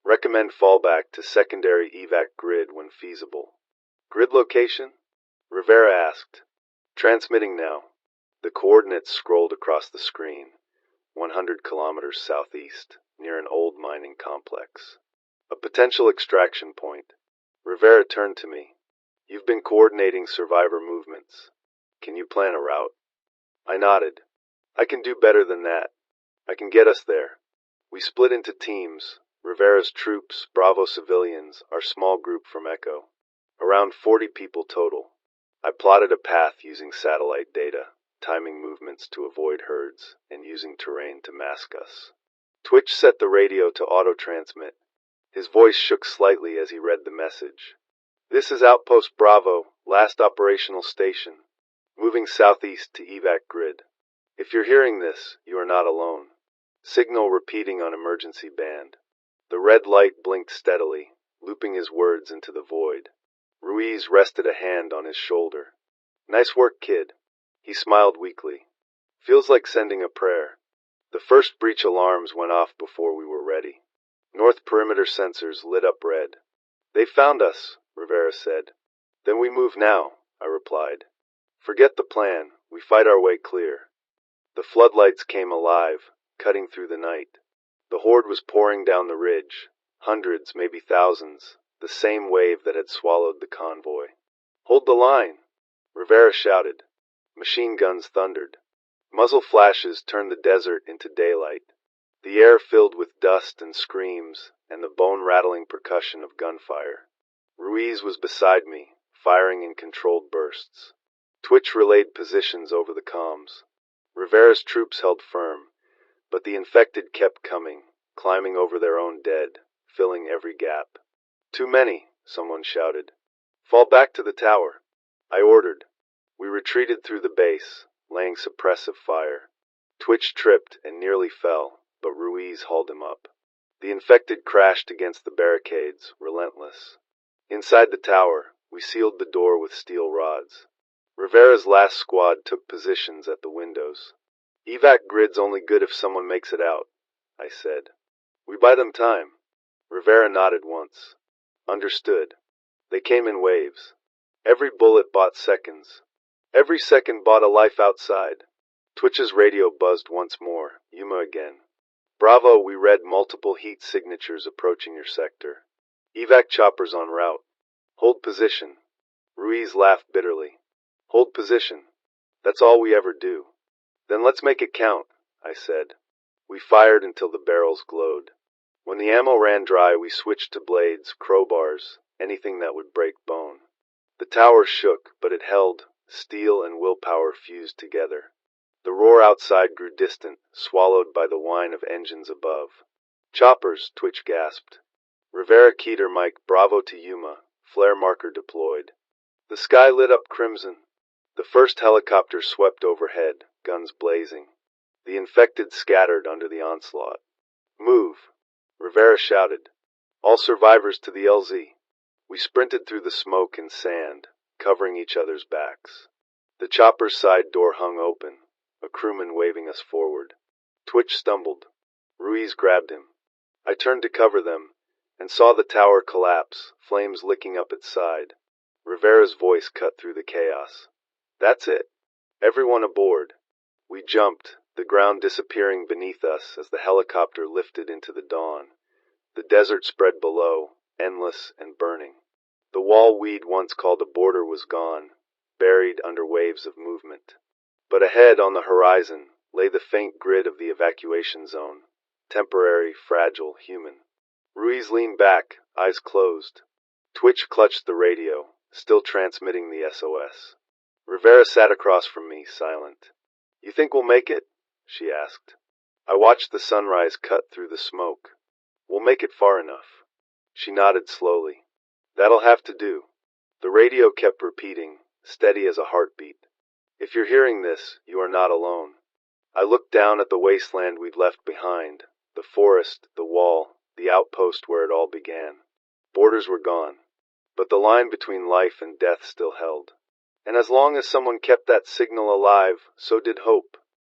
Recommend fallback to secondary evac grid when feasible." "Grid location?" Rivera asked. "Transmitting now." The coordinates scrolled across the screen. 100 kilometers southeast, near an old mining complex. A potential extraction point. Rivera turned to me. "You've been coordinating survivor movements. Can you plan a route?" I nodded. "I can do better than that. I can get us there." We split into teams. Rivera's troops, Bravo civilians, our small group from Echo. Around 40 people total. I plotted a path using satellite data, timing movements to avoid herds, and using terrain to mask us. Twitch set the radio to auto-transmit. His voice shook slightly as he read the message. "This is Outpost Bravo, last operational station. Moving southeast to evac grid. If you're hearing this, you are not alone. Signal repeating on emergency band." The red light blinked steadily, looping his words into the void. Ruiz rested a hand on his shoulder. "Nice work, kid." He smiled weakly. "Feels like sending a prayer." The first breach alarms went off before we were ready. North perimeter sensors lit up red. "They found us," Rivera said. "Then we move now," I replied. "Forget the plan. We fight our way clear." The floodlights came alive, cutting through the night. The horde was pouring down the ridge. Hundreds, maybe thousands. The same wave that had swallowed the convoy. "Hold the line!" Rivera shouted. Machine guns thundered. Muzzle flashes turned the desert into daylight. The air filled with dust and screams, and the bone-rattling percussion of gunfire. Ruiz was beside me, firing in controlled bursts. Twitch relayed positions over the comms. Rivera's troops held firm, but the infected kept coming, climbing over their own dead, filling every gap. "Too many," someone shouted. "Fall back to the tower," I ordered. We retreated through the base, laying suppressive fire. Twitch tripped and nearly fell, but Ruiz hauled him up. The infected crashed against the barricades, relentless. Inside the tower, we sealed the door with steel rods. Rivera's last squad took positions at the windows. "Evac grid's only good if someone makes it out," I said. "We buy them time." Rivera nodded once. "Understood." They came in waves. Every bullet bought seconds. Every second bought a life outside. Twitch's radio buzzed once more. "Yuma again. Bravo, we read multiple heat signatures approaching your sector. Evac choppers en route. Hold position." Ruiz laughed bitterly. "Hold position. That's all we ever do." "Then let's make it count," I said. We fired until the barrels glowed. When the ammo ran dry, we switched to blades, crowbars, anything that would break bone. The tower shook, but it held. Steel and willpower fused together. The roar outside grew distant, swallowed by the whine of engines above. "Choppers," Twitch gasped. Rivera keyed her mic. "Bravo to Yuma. Flare marker deployed." The sky lit up crimson. The first helicopter swept overhead, guns blazing. The infected scattered under the onslaught. "Move!" Rivera shouted. "All survivors to the LZ." We sprinted through the smoke and sand, covering each other's backs. The chopper's side door hung open, a crewman waving us forward. Twitch stumbled. Ruiz grabbed him. I turned to cover them, and saw the tower collapse, flames licking up its side. Rivera's voice cut through the chaos. "That's it. Everyone aboard." We jumped, the ground disappearing beneath us as the helicopter lifted into the dawn, The desert spread below, endless and burning. The wall we'd once called a border was gone, buried under waves of movement. But ahead on the horizon lay the faint grid of the evacuation zone, temporary, fragile, human. Ruiz leaned back, eyes closed. Twitch clutched the radio, still transmitting the SOS. Rivera sat across from me, silent. "You think we'll make it?" she asked. I watched the sunrise cut through the smoke. "We'll make it far enough." She nodded slowly. "That'll have to do." The radio kept repeating, steady as a heartbeat. "If you're hearing this, you are not alone." I looked down at the wasteland we'd left behind, the forest, the wall, the outpost where it all began. Borders were gone, but the line between life and death still held. And as long as someone kept that signal alive, so did hope.